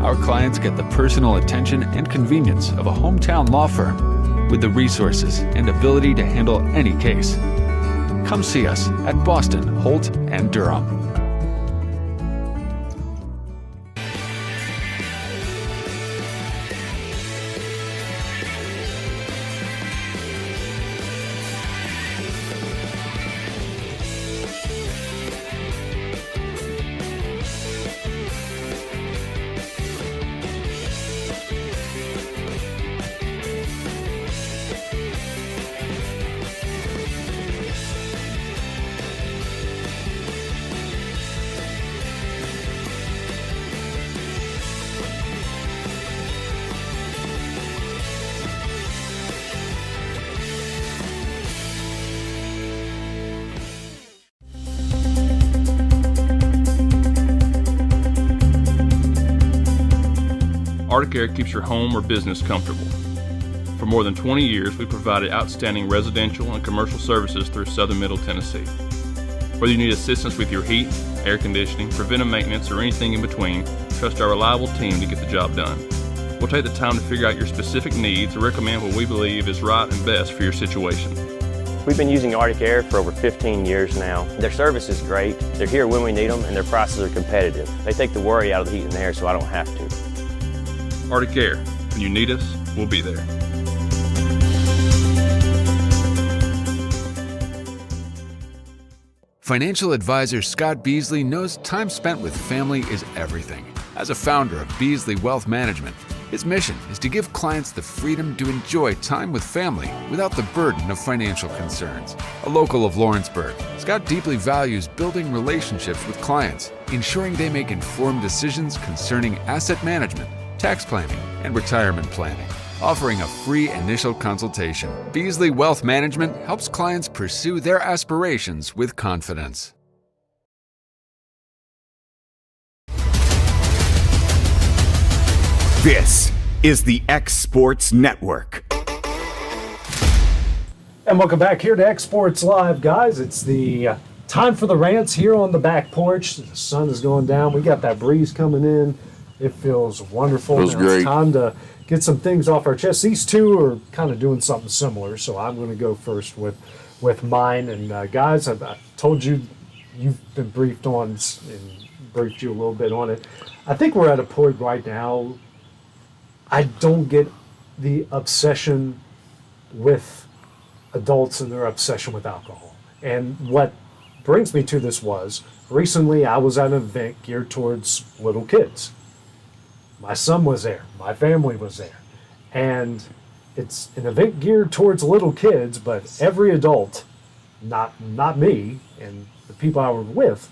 Our clients get the personal attention and convenience of a hometown law firm with the resources and ability to handle any case. Come see us at Boston, Holt, and Durham. ArcticAir keeps your home or business comfortable. For more than 20 years, we provided outstanding residential and commercial services through Southern Middle Tennessee. Whether you need assistance with your heat, air conditioning, preventive maintenance, or anything in between, trust our reliable team to get the job done. We'll take the time to figure out your specific needs and recommend what we believe is right and best for your situation. We've been using ArcticAir for over 15 years now. Their service is great, they're here when we need them, and their prices are competitive. They take the worry out of the heat and air so I don't have to. ArcticAir, when you need us, we'll be there. Financial advisor Scott Beasley knows time spent with family is everything. As a founder of Beasley Wealth Management, his mission is to give clients the freedom to enjoy time with family without the burden of financial concerns. A local of Lawrenceburg, Scott deeply values building relationships with clients, ensuring they make informed decisions concerning asset management, tax planning, and retirement planning. Offering a free initial consultation, Beasley Wealth Management helps clients pursue their aspirations with confidence. This is the X Sports Network. And welcome back here to X Sports Live, guys. It's the time for the rants here on the back porch. The sun is going down. We got that breeze coming in. It feels wonderful. Feels now great. It's time to get some things off our chest. These two are kind of doing something similar, so I'm going to go first with mine. And guys, I told you, you've been briefed on and briefed you a little bit on it. I think we're at a point right now. I don't get the obsession with adults and their obsession with alcohol. And what brings me to this was, recently I was at an event geared towards little kids. My son was there. My family was there. And it's an event geared towards little kids, but every adult, not me, and the people I was with,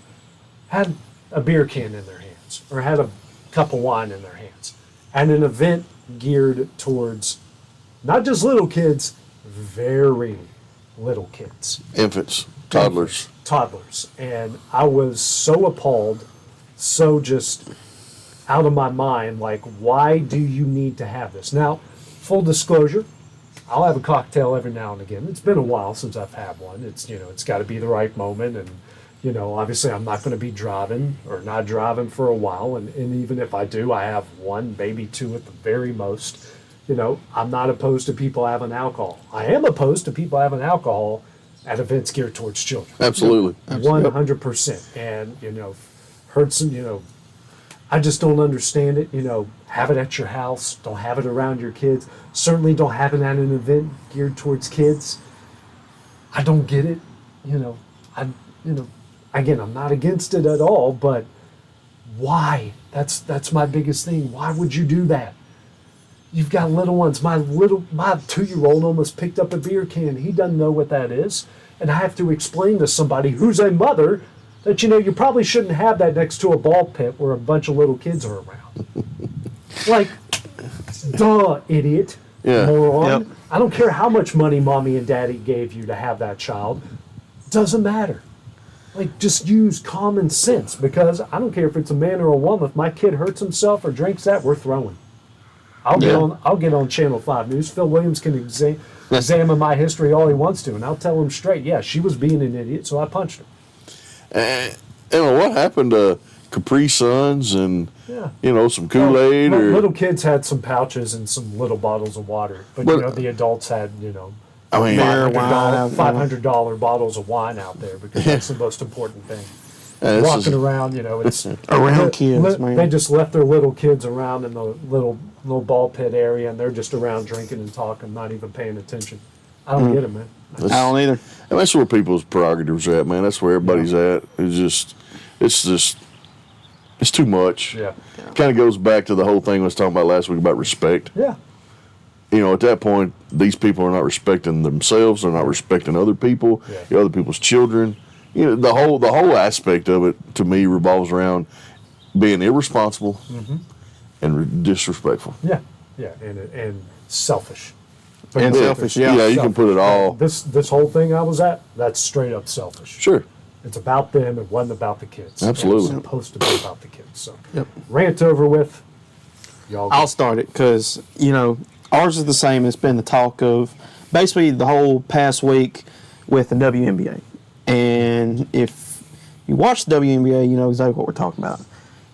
had a beer can in their hands or had a cup of wine in their hands. And an event geared towards not just little kids, very little kids. Infants, toddlers. Toddlers. And I was so appalled, so just out of my mind, like, why do you need to have this? Now, full disclosure, I'll have a cocktail every now and again. It's been a while since I've had one. It's, it's got to be the right moment. And, obviously I'm not going to be driving or not driving for a while. And even if I do, I have one, maybe two at the very most. I'm not opposed to people having alcohol. I am opposed to people having alcohol at events geared towards children. Absolutely. 100%. And, heard some, I just don't understand it. Have it at your house. Don't have it around your kids. Certainly don't have it at an event geared towards kids. I don't get it. Again, I'm not against it at all, but why? That's my biggest thing. Why would you do that? You've got little ones. My 2-year-old almost picked up a beer can. He doesn't know what that is. And I have to explain to somebody who's a mother that, you probably shouldn't have that next to a ball pit where a bunch of little kids are around. Like, duh, idiot, moron. Yep. I don't care how much money mommy and daddy gave you to have that child. Doesn't matter. Like, just use common sense, because I don't care if it's a man or a woman. If my kid hurts himself or drinks that, we're throwing. I'll get on Channel 5 News. Phil Williams can examine my history all he wants to, and I'll tell him straight, yeah, she was being an idiot, so I punched her. And what happened to Capri Suns and some Kool-Aid? Little kids had some pouches and some little bottles of water, but the adults had $500 bottles of wine out there, because that's the most important thing. Walking around, it's around kids. Man. They just left their little kids around in the little ball pit area, and they're just around drinking and talking, not even paying attention. I don't get it, man. I don't either. And that's where people's prerogatives are at, man. That's where everybody's at. It's too much. Yeah. Kind of goes back to the whole thing I was talking about last week about respect. Yeah. At that point, these people are not respecting themselves. They're not respecting other people, other people's children. The whole aspect of it, to me, revolves around being irresponsible and disrespectful. Yeah, and selfish. And selfish, yeah, you can put it all. This whole thing I was at, that's straight up selfish. Sure. It's about them. It wasn't about the kids. Absolutely. It's supposed to be about the kids. So, rant over with. I'll start it because, ours is the same. It's been the talk of basically the whole past week with the WNBA. And if you watch the WNBA, you know exactly what we're talking about.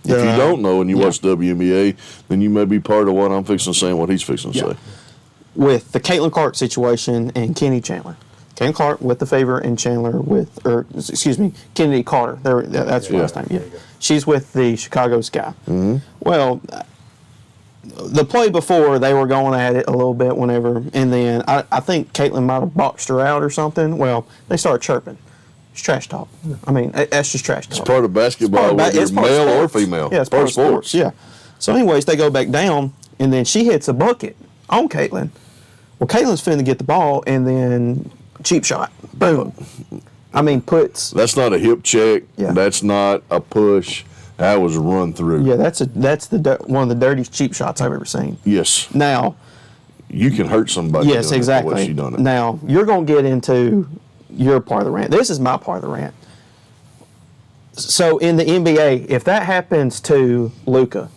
If you don't know and you watch WNBA, then you may be part of what I'm fixing to say and what he's fixing to say. With the Caitlin Clark situation and Kenny Chandler. Caitlin Clark with the favor and Chandler Kennedy Carter. That's her last name. Yeah. She's with the Chicago Sky. Mm-hmm. Well, the play before, they were going at it a little bit whenever, and then I think Caitlin might have boxed her out or something. Well, they started chirping. It's trash talk. I mean, that's just trash talk. It's part of basketball, whether you're male or female. Yeah, it's part of sports. Yeah. So anyways, they go back down, and then she hits a bucket on Caitlin. Well, Caitlin's finna get the ball, and then cheap shot. Boom. I mean, That's not a hip check. Yeah. That's not a push. That was a run through. Yeah, that's one of the dirtiest cheap shots I've ever seen. Yes. Now, you can hurt somebody. Yes, doing exactly. It, the way she done it. Now, you're going to get into your part of the rant. This is my part of the rant. So, in the NBA, if that happens to Luka,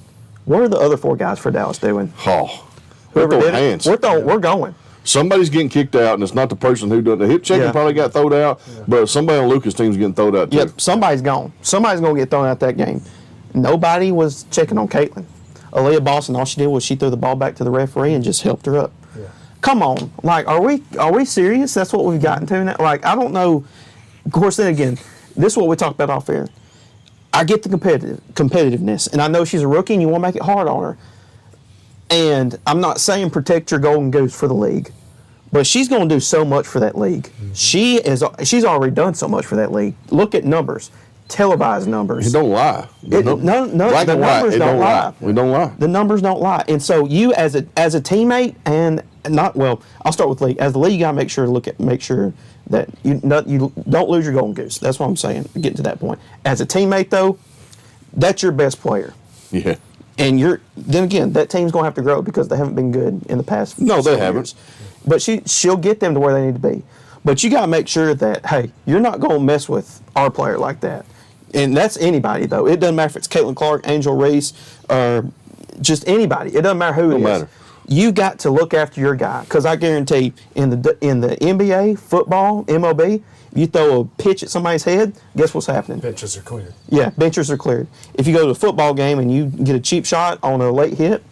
what are the other 4 guys for Dallas doing? Oh, Whoever did hands. it, we're going. Somebody's getting kicked out, and it's not the person who done the hip checking probably got thrown out, but somebody on Lucas' team's getting thrown out too. Yep, somebody's gone. Somebody's going to get thrown out that game. Nobody was checking on Caitlin. Aaliyah Boston, all she did was she threw the ball back to the referee and just helped her up. Yeah. Come on, like, are we serious? That's what we've gotten to now. Like, I don't know. Of course, then again, this is what we talked about off air. I get the competitiveness, and I know she's a rookie, and you want to make it hard on her. And I'm not saying protect your golden goose for the league, but she's going to do so much for that league. Mm-hmm. She's already done so much for that league. Look at numbers, televised numbers. It don't lie. The numbers don't lie. We don't lie. The numbers don't lie. And so you as a teammate and I'll start with league. As the league, you got to make sure that you don't lose your golden goose. That's what I'm saying. Getting to that point. As a teammate, though, that's your best player. Yeah. And then again, that team's going to have to grow because they haven't been good in the past. No, they haven't. But she'll get them to where they need to be. But you got to make sure that, hey, you're not going to mess with our player like that. And that's anybody, though. It doesn't matter if it's Caitlin Clark, Angel Reese, or just anybody. It doesn't matter who it is. Matter. You got to look after your guy. Because I guarantee in the NBA, football, MLB, you throw a pitch at somebody's head, guess what's happening? Benches are cleared. Yeah, benches are cleared. If you go to a football game and you get a cheap shot on a late hit,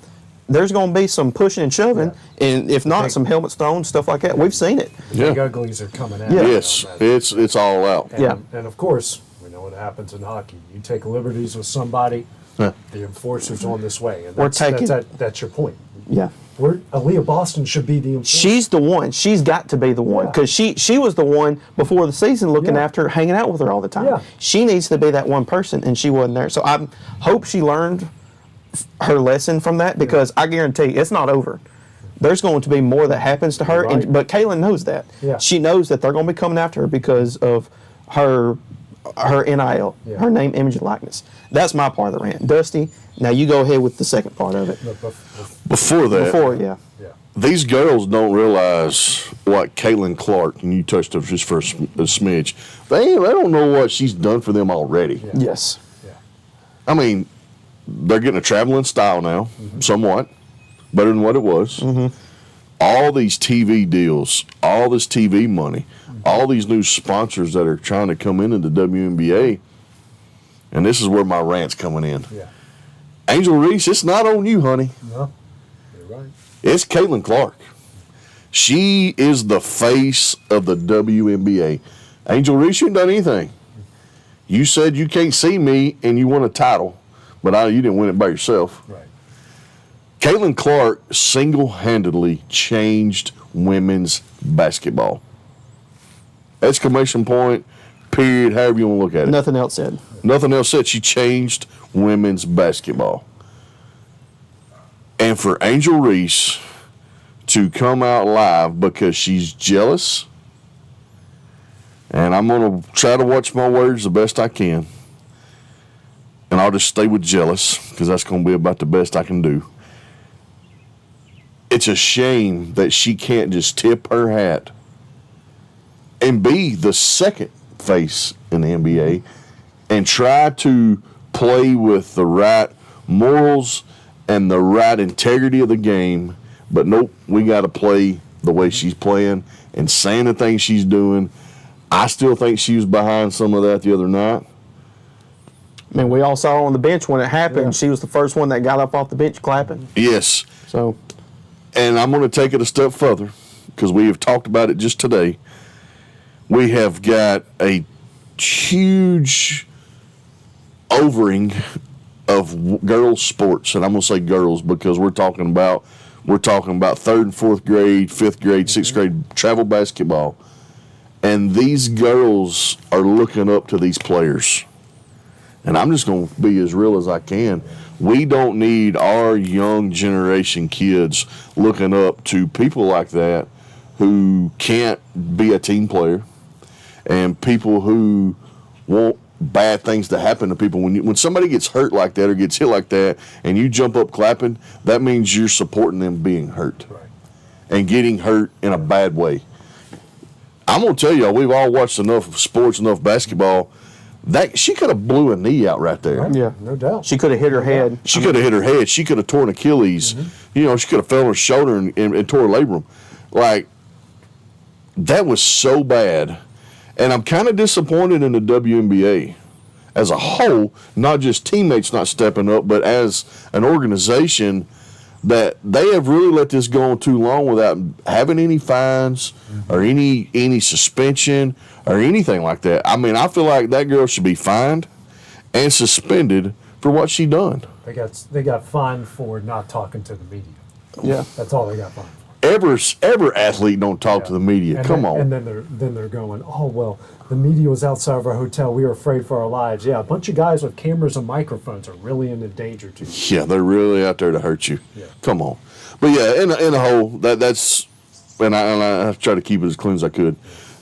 there's going to be some pushing and shoving, and if not, some helmets thrown, stuff like that. We've seen it. The big uglies are coming out. Yeah. Yes, it's all out. And of course, we know what happens in hockey. You take liberties with somebody, the enforcer's on this way. And that's your point. Yeah. Aaliyah Boston should be the enforcer. She's the one. She's got to be the one because she was the one before the season looking after her, hanging out with her all the time. Yeah. She needs to be that one person, and she wasn't there. So I hope she learned her lesson from that because I guarantee it's not over. There's going to be more that happens to her, but Caitlin knows that. Yeah. She knows that they're going to be coming after her because of her NIL, her name, image, and likeness. That's my part of the rant. Dusty, now you go ahead with the second part of it. Before that, these girls don't realize what Caitlin Clark, and you touched on just for a smidge, they don't know what she's done for them already. Yeah. Yes. Yeah. I mean, they're getting a traveling style now, somewhat, better than what it was. Mm-hmm. All these TV deals, all this TV money, all these new sponsors that are trying to come into the WNBA, and this is where my rant's coming in. Yeah. Angel Reese, it's not on you, honey. No, you're right. It's Caitlin Clark. She is the face of the WNBA. Angel Reese, you ain't done anything. You said you can't see me and you won a title, but you didn't win it by yourself. Right. Caitlin Clark single-handedly changed women's basketball. Exclamation point, period, however you want to look at it. Nothing else said. Nothing else said. She changed women's basketball. And for Angel Reese to come out live because she's jealous, and I'm going to try to watch my words the best I can, and I'll just stay with jealous because that's going to be about the best I can do. It's a shame that she can't just tip her hat and be the second face in the NBA and try to play with the right morals and the right integrity of the game. But nope, we got to play the way she's playing and saying the things she's doing. I still think she was behind some of that the other night. I mean, we all saw her on the bench when it happened. Yeah. She was the first one that got up off the bench clapping. Yes. So, and I'm going to take it a step further because we have talked about it just today. We have got a huge overing of girls sports, and I'm going to say girls because we're talking about 3rd and 4th grade, 5th grade, 6th grade travel basketball, and these girls are looking up to these players. And I'm just going to be as real as I can. We don't need our young generation kids looking up to people like that who can't be a team player and people who want bad things to happen to people. When somebody gets hurt like that or gets hit like that and you jump up clapping, that means you're supporting them being hurt and getting hurt in a bad way. I'm going to tell y'all, we've all watched enough sports, enough basketball. That she could have blew a knee out right there. Yeah, no doubt. She could have hit her head. She could have hit her head. She could have torn Achilles. Mm-hmm. You know, she could have fell on her shoulder and tore a labrum. Like, that was so bad. And I'm kind of disappointed in the WNBA as a whole, not just teammates not stepping up, but as an organization, that they have really let this go on too long without having any fines or any suspension or anything like that. I mean, I feel like that girl should be fined and suspended for what she done. They got fined for not talking to the media. Yeah, that's all they got fined for. Every athlete don't talk to the media. And Come on. And then they're going, oh well, the media was outside of our hotel. We were afraid for our lives. Yeah, a bunch of guys with cameras and microphones are really in danger to you. Yeah, they're really out there to hurt you. Yeah. Come on. But yeah, in the whole that's and I try to keep it as clean as I could.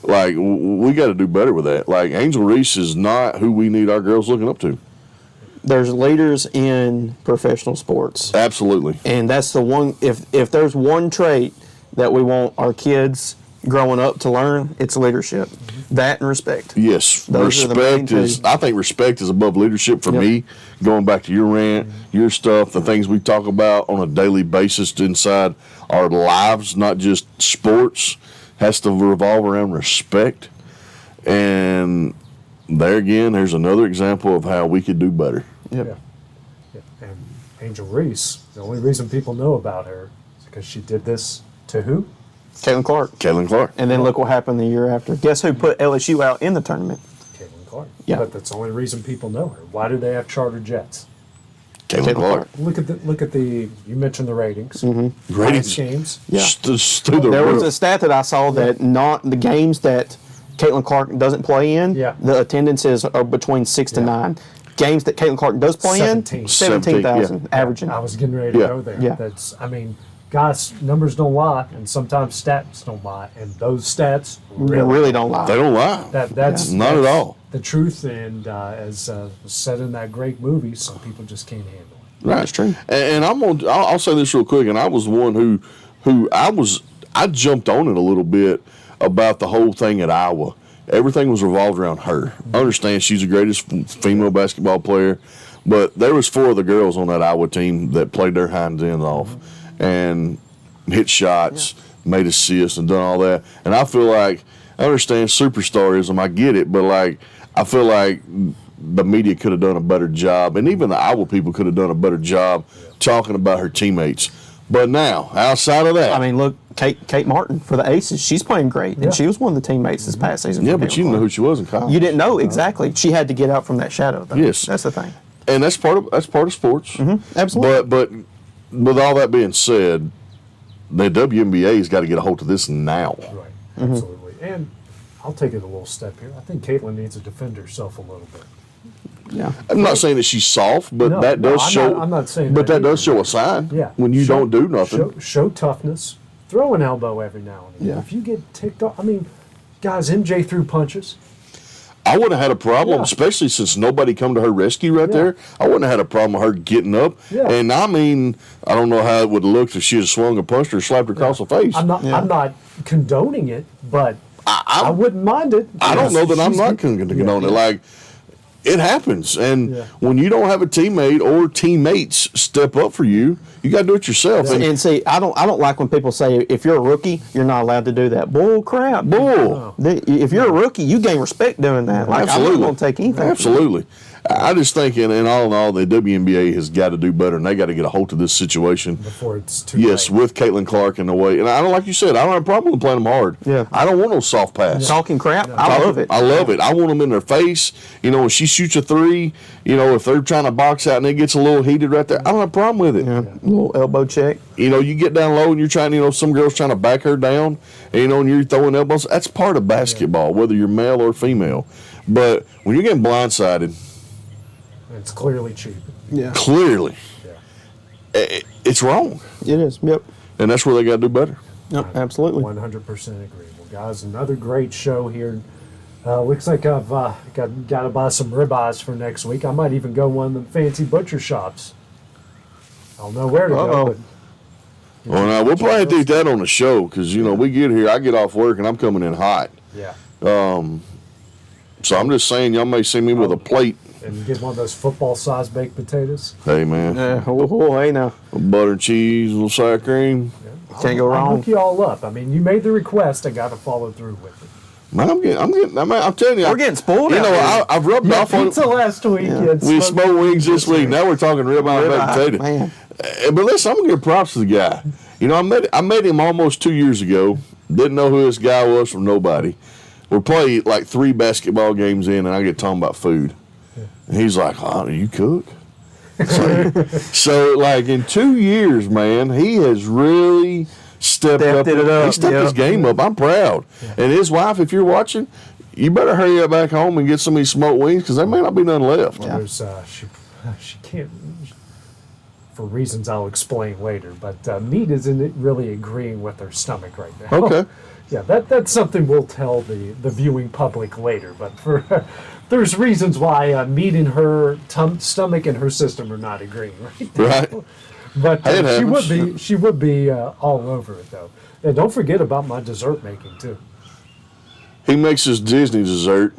Like, we got to do better with that. Like, Angel Reese is not who we need our girls looking up to. There's leaders in professional sports. Absolutely. And that's the one, if there's one trait that we want our kids growing up to learn, it's leadership. Mm-hmm. That and respect. Yes. Those respect is, I think respect is above leadership for me. Going back to your rant, your stuff, the things we talk about on a daily basis inside our lives, not just sports, has to revolve around respect. And there again, there's another example of how we could do better. Yep. Yeah. And Angel Reese, the only reason people know about her is because she did this to who? Caitlin Clark. And then look what happened the year after. Guess who put LSU out in the tournament? Caitlin Clark. Yeah. But that's the only reason people know her. Why do they have charter jets? Caitlin Clark. Look at the. You mentioned the ratings. Mm-hmm. Ratings games. Yeah. There was a stat that I saw that not the games that Caitlin Clark doesn't play in. Yeah. The attendances are between 6 to 9. Games that Caitlin Clark does play in, 17,000 averaging. I was getting ready to go there. Yeah. That's. I mean, guys, numbers don't lie, and sometimes stats don't lie, and those stats really don't lie. They don't lie. That's not at all the truth. And as said in that great movie, some people just can't handle it. Right, that's true. And I'll say this real quick. And I was one who I jumped on it a little bit about the whole thing at Iowa. Everything was revolved around her. I understand she's the greatest female basketball player, but there was 4 of the girls on that Iowa team that played their hinds ends off and hit shots, made assists, and done all that. And I feel like, I understand superstarism, I get it, but like I feel like the media could have done a better job, and even the Iowa people could have done a better job talking about her teammates. But now, outside of that, I mean, look, Kate Martin for the Aces, she's playing great, and she was one of the teammates this past season. Yeah, but you didn't know who she was in college. You didn't know exactly. She had to get out from that shadow, though. Yes, that's the thing, and that's part of sports. Mm-hmm. Absolutely. But with all that being said, the WNBA's got to get a hold of this now. Right, absolutely. And I'll take it a little step here. I think Caitlin needs to defend herself a little bit. Yeah, I'm not saying that she's soft, but that does show. I'm not saying but that either. does show a sign. Yeah, when you don't do nothing. Show toughness. Throw an elbow every now and then. Yeah. If you get ticked off, I mean, guys, MJ threw punches. I wouldn't have had a problem, especially since nobody come to her rescue there. I wouldn't have had a problem with her getting up. Yeah. And I mean, I don't know how it would have looked if she had swung a punch or slapped her across the face. I'm not condoning it, but I wouldn't mind it. I don't know that I'm not going to condone it. Like, It happens, and when you don't have a teammate or teammates step up for you, you got to do it yourself. And see, I don't like when people say if you're a rookie, you're not allowed to do that. Bull crap. Bull. If you're a rookie, you gain respect doing that. Like, I'm not going to take anything. Absolutely. I just think, in all, the WNBA has got to do better, and they got to get a hold of this situation before it's too late. With Caitlin Clark in the way, and I don't, like you said, I don't have a problem with playing them hard. Yeah, I don't want no soft pass. Talking crap. I love it. I love it. I want them in their face. When she shoots a three, if they're trying to box out and it gets a little heated right there, I don't have a problem with it. Yeah. A little elbow check. You get down low and you're trying. Some girls trying to back her down, and you're throwing elbows. That's part of basketball, whether you're male or female. But when you're getting blindsided. It's clearly cheap. Yeah. Clearly. Yeah. It's wrong. It is. Yep. And that's where they got to do better. Yep. Absolutely. 100% agree. Well, guys, another great show here. Looks like I've got to buy some ribeyes for next week. I might even go one of the fancy butcher shops. I don't know where to go. But, well, now we'll probably do that on the show because we get here. I get off work and I'm coming in hot. Yeah. So I'm just saying, y'all may see me with a plate. And get one of those football-sized baked potatoes. Hey, man. Yeah. Hey, now. Butter and cheese, a little sour cream. Yeah. Can't go wrong. I'll hook you all up. I mean, you made the request. I got to follow through with it. Man, I'm telling you. We're getting spoiled. I've rubbed off on pizza last week. Yeah. We smoked wings this week. Now we're talking ribeye and baked potato. Man. But listen, I'm going to give props to the guy. I met him almost 2 years ago. Didn't know who this guy was from nobody. We played like 3 basketball games in, and I get talking about food. And he's like, "Oh, do you cook?" So like in 2 years, man, he has really stepped up. He stepped his game up. I'm proud. Yeah. And his wife, if you're watching, you better hurry up back home and get some of these smoked wings because there may not be none left. Well, there's she can't, for reasons I'll explain later. But meat isn't really agreeing with her stomach right now. Okay. Yeah, that's something we'll tell the viewing public later. But there's reasons why meat in her stomach and her system are not agreeing right now. Right. But she would be all over it though. And don't forget about my dessert making too. He makes his Disney dessert.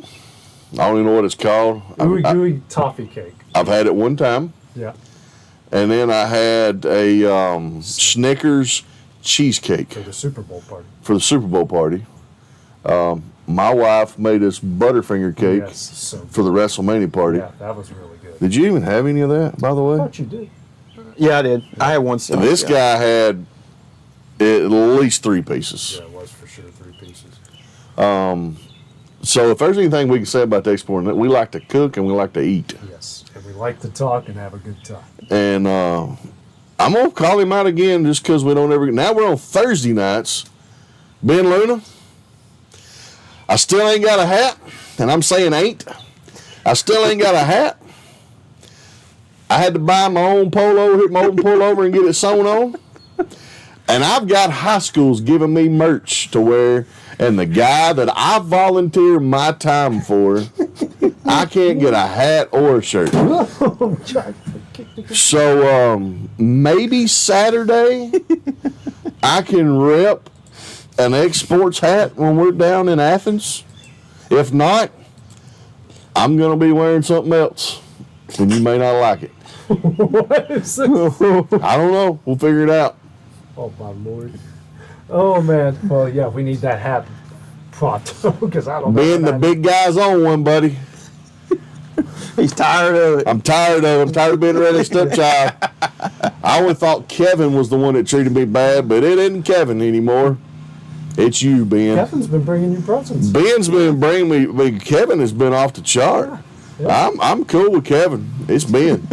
I don't even know what it's called. Ooey gooey toffee cake. I've had it one time. Yeah. And then I had a Snickers cheesecake for the Super Bowl party. My wife made us Butterfinger cake for the WrestleMania party. Yeah, that was really good. Did you even have any of that, by the way? I thought you did. Yeah, I did. I had one. This guy had at least 3 pieces. Yeah, it was for sure 3 pieces. So if there's anything we can say about the export, we like to cook and we like to eat. Yes, and we like to talk and have a good time. And I'm going to call him out again just because we don't ever. Now we're on Thursday nights. Ben Luna, I still ain't got a hat, and I'm saying ain't. I still ain't got a hat. I had to buy my own polo, hit my own pullover, and get it sewn on. And I've got high schools giving me merch to wear, and the guy that I volunteer my time for, I can't get a hat or a shirt. So maybe Saturday I can rep an Exports hat when we're down in Athens. If not, I'm going to be wearing something else, and you may not like it. What is this? I don't know. We'll figure it out. Oh, my Lord. Oh, man. Well, yeah, we need that hat pronto because I don't know. Being the big guy's on one, buddy. He's tired of it. I'm tired of it. I'm tired of being a redheaded stepchild. I always thought Kevin was the one that treated me bad, but it isn't Kevin anymore. It's you, Ben. Kevin's been bringing you presents. Ben's been bringing me. Kevin has been off the chart. Yeah. I'm cool with Kevin. It's Ben.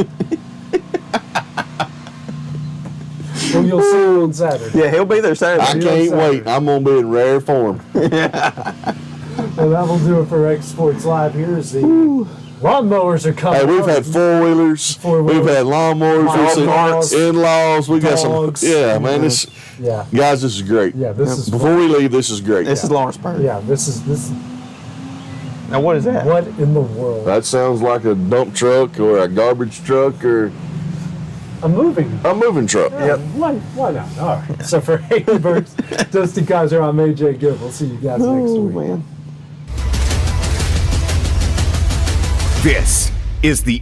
Well, you'll see him on Saturday. Yeah, he'll be there Saturday. I can't wait. I'm going to be in rare form. Well, that will do it for Exports Live. Here's the lawnmowers are coming. Hey, we've had four-wheelers. We've had lawnmowers. In-laws. We got some. Yeah, man. Guys, this is great. Yeah, this is. Before we leave, this is great. This is Lawrenceburg. Yeah, this is. Now, what is that? What in the world? That sounds like a dump truck or a garbage truck or a moving truck. Yeah, why not? All right. So for Hayden Burks, Dusty Kaiser, I'm AJ Gibb. We'll see you guys next week. Man. This is the